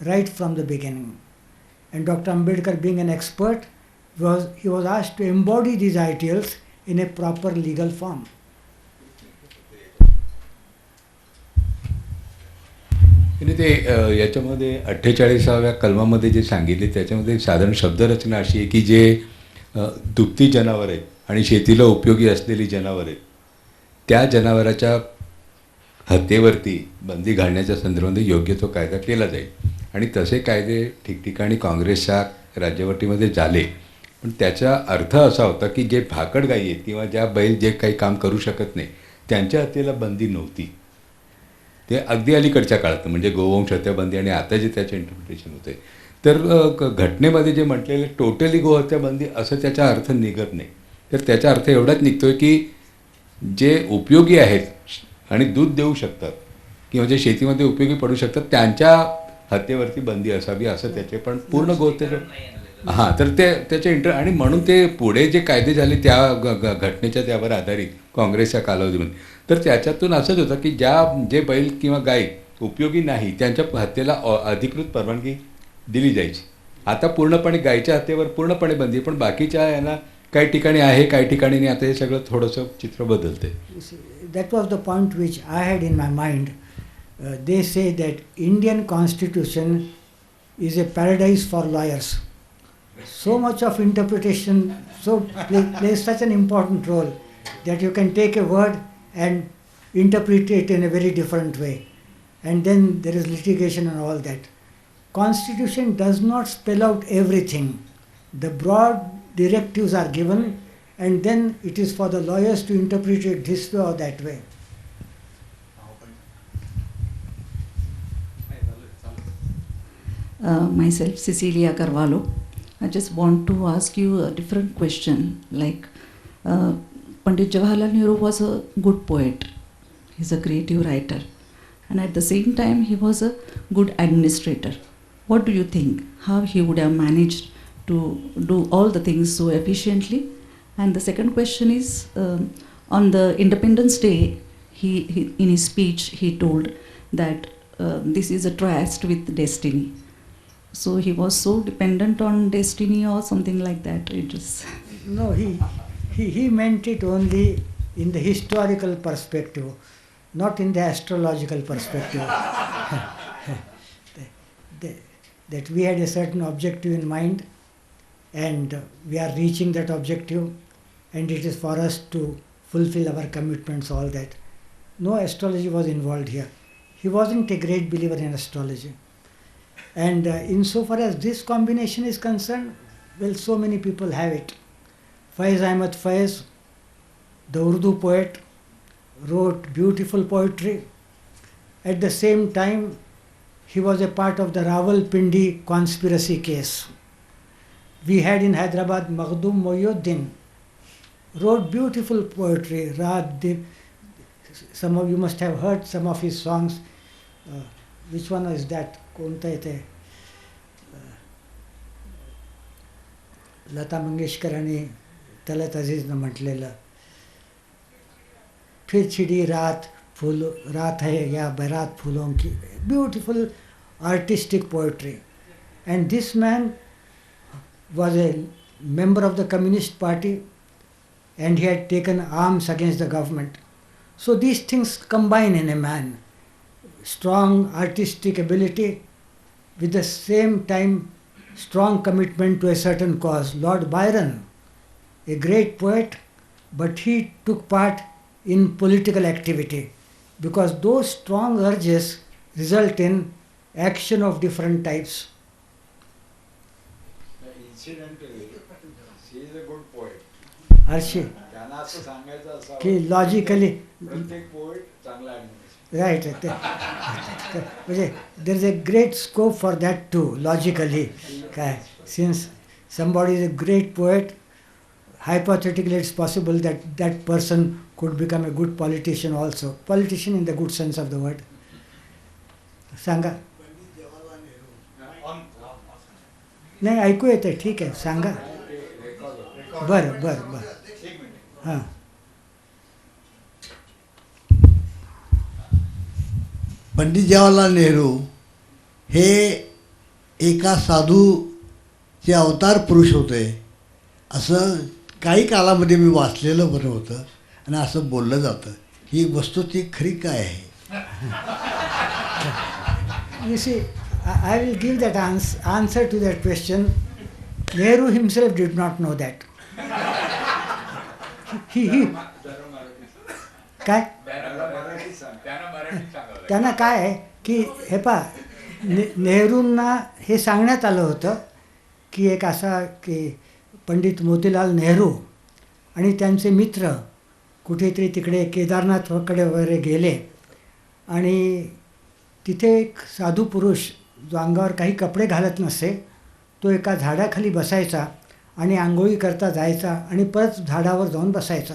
right from the beginning. And Dr. Ambedkar, being an expert, he was asked to embody these ideals in a proper legal form. आणि ते याच्यामध्ये 48व्या कलमामध्ये जे सांगितले त्याच्यामध्ये साधारण शब्दरचना अशी आहे की जे दुभती जनावर आहेत आणि शेतीला उपयोगी असलेली जनावर आहेत त्या जनावराच्या हत्येवरती बंदी घालण्याच्या संदर्भामध्ये योग्य तो कायदा केला जाईल. आणि तसे कायदे ठिकठिकाणी काँग्रेसच्या राज्यवटीमध्ये झाले. पण त्याचा अर्थ असा होता की जे भाकड गायी आहेत किंवा ज्या बैल जे काही काम करू शकत नाही त्यांच्या हत्येला बंदी नव्हती. ते अगदी अलीकडच्या काळात म्हणजे गोवंश हत्या बंदी आणि आता जे त्याचे इंटरप्रिटेशन होते तर घटनेमध्ये जे म्हटलेले टोटली गोहत्या बंदी असं त्याचा अर्थ निघत नाही. तर त्याचा अर्थ एवढाच निघतो आहे की जे उपयोगी आहेत आणि दूध देऊ शकतात किंवा जे शेतीमध्ये उपयोगी पडू शकतात त्यांच्या हत्येवरती बंदी असावी असं त्याचे पण पूर्ण गोहत्या हां तर ते त्याचे आणि म्हणून ते पुढे जे कायदे झाले त्या घटनेच्या त्यावर आधारित काँग्रेसच्या कालावधीमध्ये तर त्याच्यातून असंच होतं की जे बैल किंवा गाय उपयोगी नाही त्यांच्या हत्येला अधिकृत परवानगी दिली जायची. आता पूर्णपणे गायीच्या हत्येवर पूर्णपणे बंदी पण बाकीच्या यांना काही ठिकाणी आहे काही ठिकाणी नाही. आता हे सगळं थोडंसं चित्र बदलते. That was the point which I had in my mind. They say that Indian Constitution is a paradise for lawyers. So much of interpretation plays such an important role that you can take a word and interpret it in a very different way. And then there is litigation and all that. Constitution does not spell out everything. The broad directives are given and then it is for the lawyers to interpret it this way or that way. Myself, Cecilia Carvalho. I just want to ask you a different question. Like, Pandit Jawaharlal Nehru was a good poet. He's a creative writer. And at the same time, he was a good administrator. What do you think? How he would have managed to do all the things so efficiently? And the second question is, on the Independence Day, he in his speech, he told that this is a tryst with destiny. So he was so dependent on destiny or something like that. It just No, he meant it only in the historical perspective, not in the astrological perspective. That we had a certain objective in mind and we are reaching that objective and it is for us to fulfill our commitments, all that. No astrology was involved here. He wasn't a great believer in astrology. And insofar as this combination is concerned, well, so many people have it. Faiz Ahmad Faiz, the Urdu poet, wrote beautiful poetry. At the same time, he was a part of the Rawalpindi conspiracy case. We had in Hyderabad Maghdum Mohyuddin, wrote beautiful poetry. Some of you must have heard some of his songs. Which one is that? कोणता येते? लता मंगेशकर आणि तलत अजीजनं म्हटलेलं फिर छिड़ी रात है या बारात फूलों की. Beautiful artistic poetry. And this man was a member of the Communist Party and he had taken arms against the government. So these things combine in a man. Strong artistic ability with the same time strong commitment to a certain cause. Lord Byron, a great poet, but he took part in political activity because those strong urges result in action of different types. Incidentally, she is a good poet. Arshi, त्यांना असं सांगायचं असं की logically प्रत्येक poet चांगला administrator. right. There is a great scope for that too, logically. Since somebody is a great poet, hypothetically it's possible that that person could become a good politician also. Politician in the good sense of the word. सांगा. नाही ऐकू येते, ठीक आहे, सांगा. बरं बरं बरं. हां. पंडित जवाहरलाल नेहरू हे एका साधूचे अवतार पुरुष होते असं काही काळामध्ये मी वाचलेलं बरं होतं आणि असं बोललं जातं. ही वस्तुस्थिती खरी काय आहे? You see, I will give that answer to that question. Nehru himself did not know that. He काय त्यांना काय आहे की हे पहा, नेहरूंना हे सांगण्यात आलं होतं की एक असा की पंडित मोतीलाल नेहरू आणि त्यांचे मित्र कुठेतरी तिकडे केदारनाथकडे वगैरे गेले आणि तिथे एक साधू पुरुष जो अंगावर काही कपडे घालत नसे तो एका झाडाखाली बसायचा आणि आंघोळी करता जायचा आणि परत झाडावर जाऊन बसायचा.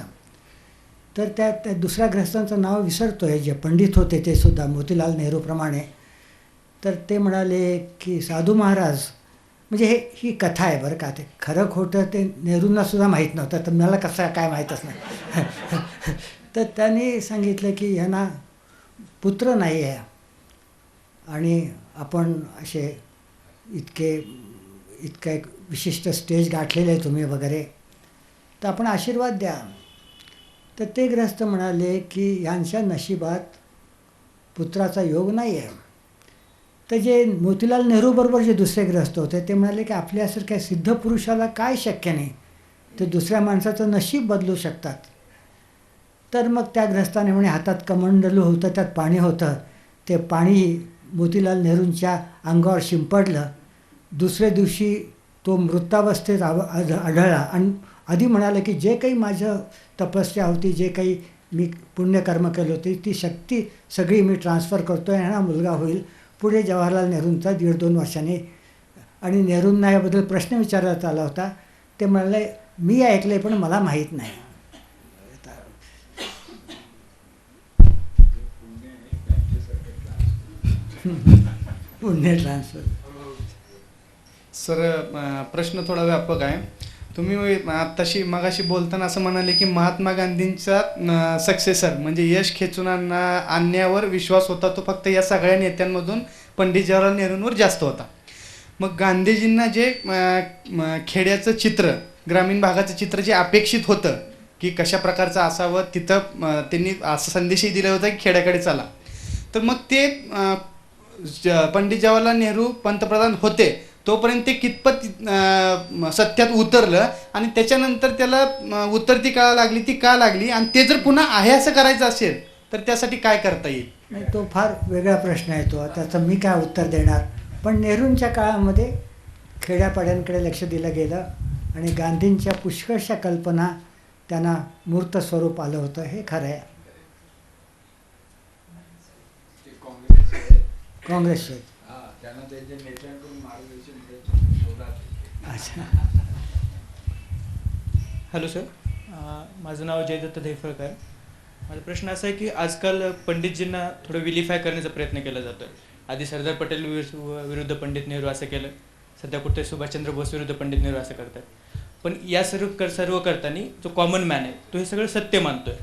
तर त्या दुसऱ्या ग्रस्तांचं नाव विसरतो आहे, जे पंडित होते ते सुद्धा मोतीलाल नेहरूप्रमाणे. तर ते म्हणाले की साधू महाराज, म्हणजे ही कथा आहे बरं का, ते खरं खोटं ते नेहरूंना सुद्धा माहीत नव्हतं, तर मला कसं काय माहीतच नाही. तर त्यांनी सांगितलं की ह्यांना पुत्र नाही आहे आणि आपण असे इतकं एक विशिष्ट स्टेज गाठलेलं आहे तुम्ही वगैरे, तर आपण आशीर्वाद द्या. तर ते ग्रस्त म्हणाले की यांच्या नशिबात पुत्राचा योग नाही आहे. तर जे मोतीलाल नेहरूबरोबर जे दुसरे ग्रस्त होते ते म्हणाले की आपल्यासारख्या सिद्ध पुरुषाला काय शक्य नाही, ते दुसऱ्या माणसाचं नशीब बदलू शकतात. तर मग त्या ग्रस्ताने म्हणे हातात कमंडलू होतं, त्यात पाणी होतं, ते पाणी मोतीलाल नेहरूंच्या अंगावर शिंपडलं. दुसऱ्या दिवशी तो मृतावस्थेत आढळला आणि आधी म्हणाला की जे काही माझं तपस्या होती, जे काही मी पुण्यकर्म केलं होते, ती शक्ती सगळी मी ट्रान्सफर करतो आहे, हा मुलगा होईल. पुढे जवाहरलाल नेहरूंचा 1.5-2 वर्षांनी, आणि नेहरूंना याबद्दल प्रश्न विचारण्यात आला होता. ते म्हणाले मी ऐकले पण मला माहीत नाही. पुण्य ट्रान्सफर. सर प्रश्न थोडा व्यापक आहे. तुम्ही आत्ताशी मगाशी बोलताना असं म्हणाले की महात्मा गांधींचा सक्सेसर म्हणजे यश खेचून आणण्यावर विश्वास होता तो फक्त या सगळ्या नेत्यांमधून पंडित जवाहरलाल नेहरूंवर जास्त होता. मग गांधीजींना जे खेड्याचं चित्र, ग्रामीण भागाचं चित्र जे अपेक्षित होतं की कशा प्रकारचं असावं, तिथं त्यांनी असा संदेशही दिला होता की खेड्याकडे चला. तर मग ते पंडित जवाहरलाल नेहरू पंतप्रधान होते तोपर्यंत ते कितपत सत्यात उतरलं आणि त्याच्यानंतर त्याला उतरती का लागली, ती का लागली, आणि ते जर पुन्हा आहे असं करायचं असेल तर त्यासाठी काय करता येईल? नाही, तो फार वेगळा प्रश्न आहे तो, त्याचं मी काय उत्तर देणार. पण नेहरूंच्या काळामध्ये खेड्यापाड्यांकडे लक्ष दिलं गेलं आणि गांधींच्या पुष्कळशा कल्पना त्यांना मूर्त स्वरूप आलं होतं, हे खरं आहे. काँग्रेसचे हॅलो सर, माझं नाव जयदत्त देफळकर. माझा प्रश्न असा आहे की आजकाल पंडितजींना थोडं विलिफाय करण्याचा प्रयत्न केला जातो. आधी सरदार पटेल विरुद्ध पंडित नेहरू असं केलं, सध्या कुठे सुभाषचंद्र बोस विरुद्ध पंडित नेहरू असं करतात. पण या सर्व करताना जो कॉमन मॅन आहे तो हे सगळं सत्य मानतो आहे,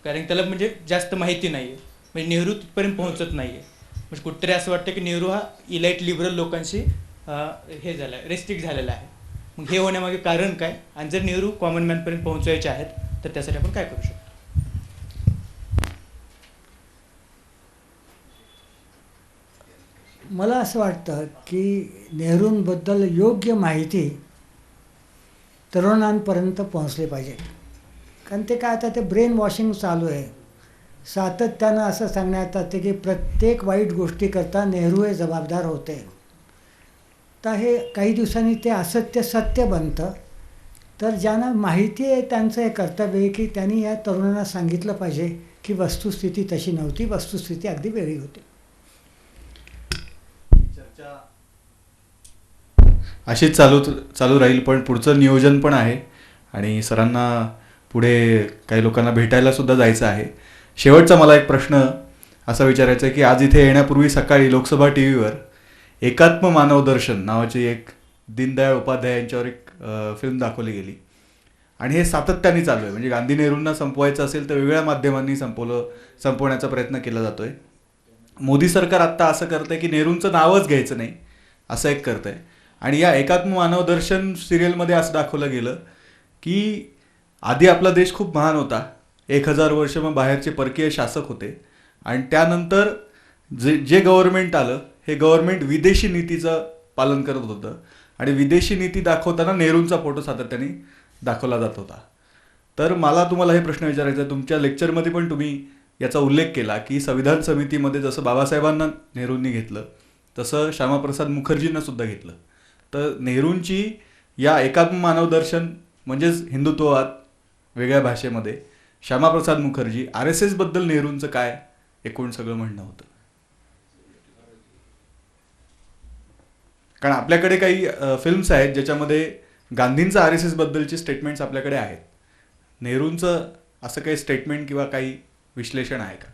कारण त्याला म्हणजे जास्त माहिती नाही आहे, म्हणजे नेहरू तिथपर्यंत पोहोचत नाही आहे. म्हणजे कुठेतरी असं वाटतं की नेहरू हा इलाइट लिबरल लोकांशी हे झालं आहे, रेस्ट्रिक्ट झालेला आहे. मग हे होण्यामागे कारण काय, आणि जर नेहरू कॉमन मॅनपर्यंत पोहोचवायचे आहेत तर त्यासाठी आपण काय करू शकतो? मला असं वाटतं की नेहरूंबद्दल योग्य माहिती तरुणांपर्यंत पोहोचली पाहिजे. कारण ते काय, आता ते ब्रेन वॉशिंग चालू आहे. सातत्यानं असं सांगण्यात येतं की प्रत्येक वाईट गोष्टीकरता नेहरू हे जबाबदार होते. तर हे काही दिवसांनी ते असत्य सत्य बनतं. तर ज्यांना माहिती आहे त्यांचं हे कर्तव्य आहे की त्यांनी या तरुणांना सांगितलं पाहिजे की वस्तुस्थिती तशी नव्हती, वस्तुस्थिती अगदी वेगळी होती. अशीच चालू राहील, पण पुढचं नियोजन पण आहे आणि सरांना पुढे काही लोकांना भेटायला सुद्धा जायचं आहे. शेवटचा मला एक प्रश्न असा विचारायचा आहे की आज इथे येण्यापूर्वी सकाळी लोकसभा टी व्हीवर एकात्म मानवदर्शन नावाची एक दीनदयाळ उपाध्याय यांच्यावर एक फिल्म दाखवली गेली आणि हे सातत्याने चालू आहे. म्हणजे गांधी नेहरूंना संपवायचं असेल तर वेगळ्या माध्यमांनी संपवण्याचा प्रयत्न केला जातो आहे. मोदी सरकार आत्ता असं करतं आहे की नेहरूंचं नावच घ्यायचं नाही असं एक करतं आहे. आणि या एकात्म मानवदर्शन सिरियलमध्ये असं दाखवलं गेलं की आधी आपला देश खूप महान होता, 1000 वर्ष मग बाहेरचे परकीय शासक होते आणि त्यानंतर जे गव्हर्नमेंट आलं हे गव्हर्नमेंट विदेशी नीतीचं पालन करत होतं आणि विदेशी नीती दाखवताना नेहरूंचा फोटो सातत्याने दाखवला जात होता. तर मला तुम्हाला हे प्रश्न विचारायचा आहे, तुमच्या लेक्चरमध्ये पण तुम्ही याचा उल्लेख केला की संविधान समितीमध्ये जसं बाबासाहेबांना नेहरूंनी घेतलं तसं श्यामाप्रसाद मुखर्जींना सुद्धा घेतलं. तर नेहरूंची या एकात्म मानवदर्शन म्हणजेच हिंदुत्ववाद वेगळ्या भाषेमध्ये, श्यामाप्रसाद मुखर्जी, RSS बद्दल नेहरूंचं काय एकूण सगळं म्हणणं होतं? कारण आपल्याकडे काही फिल्म्स आहेत ज्याच्यामध्ये गांधींचं RSS बद्दलची स्टेटमेंट्स आपल्याकडे आहेत. नेहरूंचं असं काही स्टेटमेंट किंवा काही विश्लेषण आहे का?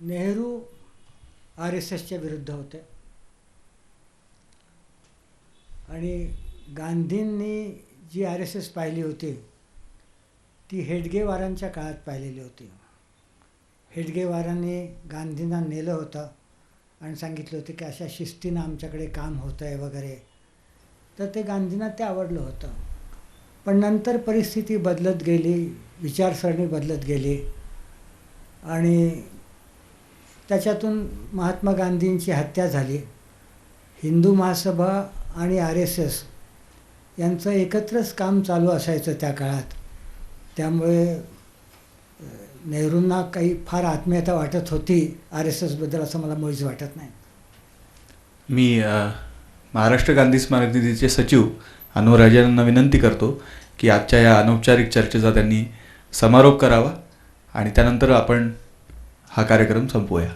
नेहरू RSSच्या विरुद्ध होते आणि गांधींनी जी RSS पाहिली होती ती हेडगेवारांच्या काळात पाहिलेली होती. हेडगेवारांनी गांधींना नेलं होतं आणि सांगितलं होतं की अशा शिस्तीनं आमच्याकडे काम होतं आहे वगैरे. तर ते गांधींना ते आवडलं होतं. पण नंतर परिस्थिती बदलत गेली, विचारसरणी बदलत गेली आणि त्याच्यातून महात्मा गांधींची हत्या झाली. हिंदू महासभा आणि RSS यांचं एकत्रच काम चालू असायचं त्या काळात. त्यामुळे नेहरूंना काही फार आत्मीयता वाटत होती RSS बद्दल असं मला मुळीच वाटत नाही. मी महाराष्ट्र गांधी स्मारक निधीचे सचिव अनवर राजांना विनंती करतो की आजच्या या अनौपचारिक चर्चेचा त्यांनी समारोप करावा आणि त्यानंतर आपण हा कार्यक्रम संपवूया.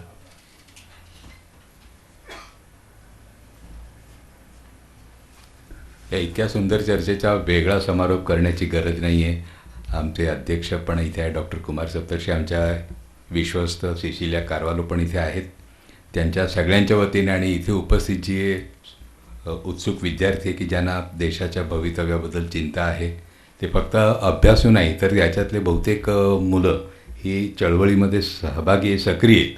या इतक्या सुंदर चर्चेचा वेगळा समारोप करण्याची गरज नाही आहे. आमचे अध्यक्ष पण इथे आहे, डॉक्टर कुमार सप्तर्शी, आमच्या विश्वस्त सिसिलिया कारवालो पण इथे आहेत. त्यांच्या सगळ्यांच्या वतीने आणि इथे उपस्थित जी उत्सुक विद्यार्थी आहे की ज्यांना देशाच्या भवितव्याबद्दल चिंता आहे, ते फक्त अभ्यासू नाही तर याच्यातले बहुतेक मुलं ही चळवळीमध्ये सहभागी आहे, सक्रिय आहेत.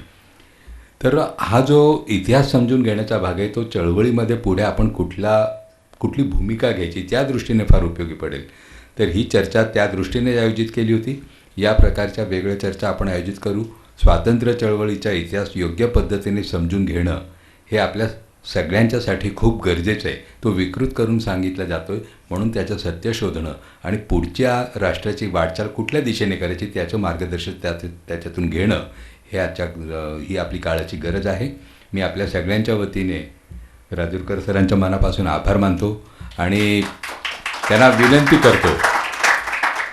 तर हा जो इतिहास समजून घेण्याचा भाग आहे तो चळवळीमध्ये पुढे आपण कुठली भूमिका घ्यायची त्या दृष्टीने फार उपयोगी पडेल. तर ही चर्चा त्या दृष्टीने आयोजित केली होती. या प्रकारच्या वेगळ्या चर्चा आपण आयोजित करू. स्वातंत्र्य चळवळीचा इतिहास योग्य पद्धतीने समजून घेणं हे आपल्या सगळ्यांच्यासाठी खूप गरजेचं आहे. तो विकृत करून सांगितला जातो आहे, म्हणून त्याचं सत्य शोधणं आणि पुढच्या राष्ट्राची वाटचाल कुठल्या दिशेने करायची त्याचं मार्गदर्शन त्याच्यातून घेणं ही आपली काळाची गरज आहे. मी आपल्या सगळ्यांच्या वतीने राजूरकर सरांच्या मनापासून आभार मानतो आणि त्यांना विनंती करतो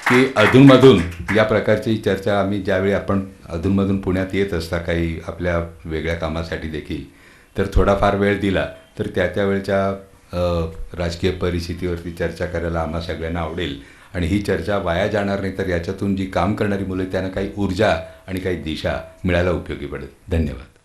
की अधूनमधून या प्रकारची चर्चा ज्यावेळी आपण अधूनमधून पुण्यात येत असता काही आपल्या वेगळ्या कामासाठी देखील, तर थोडाफार वेळ दिला तर त्या वेळच्या राजकीय परिस्थितीवरती चर्चा करायला आम्हा सगळ्यांना आवडेल आणि ही चर्चा वाया जाणार नाही. तर याच्यातून जी काम करणारी मुलं त्यांना काही ऊर्जा आणि काही दिशा मिळायला उपयोगी पडेल. धन्यवाद.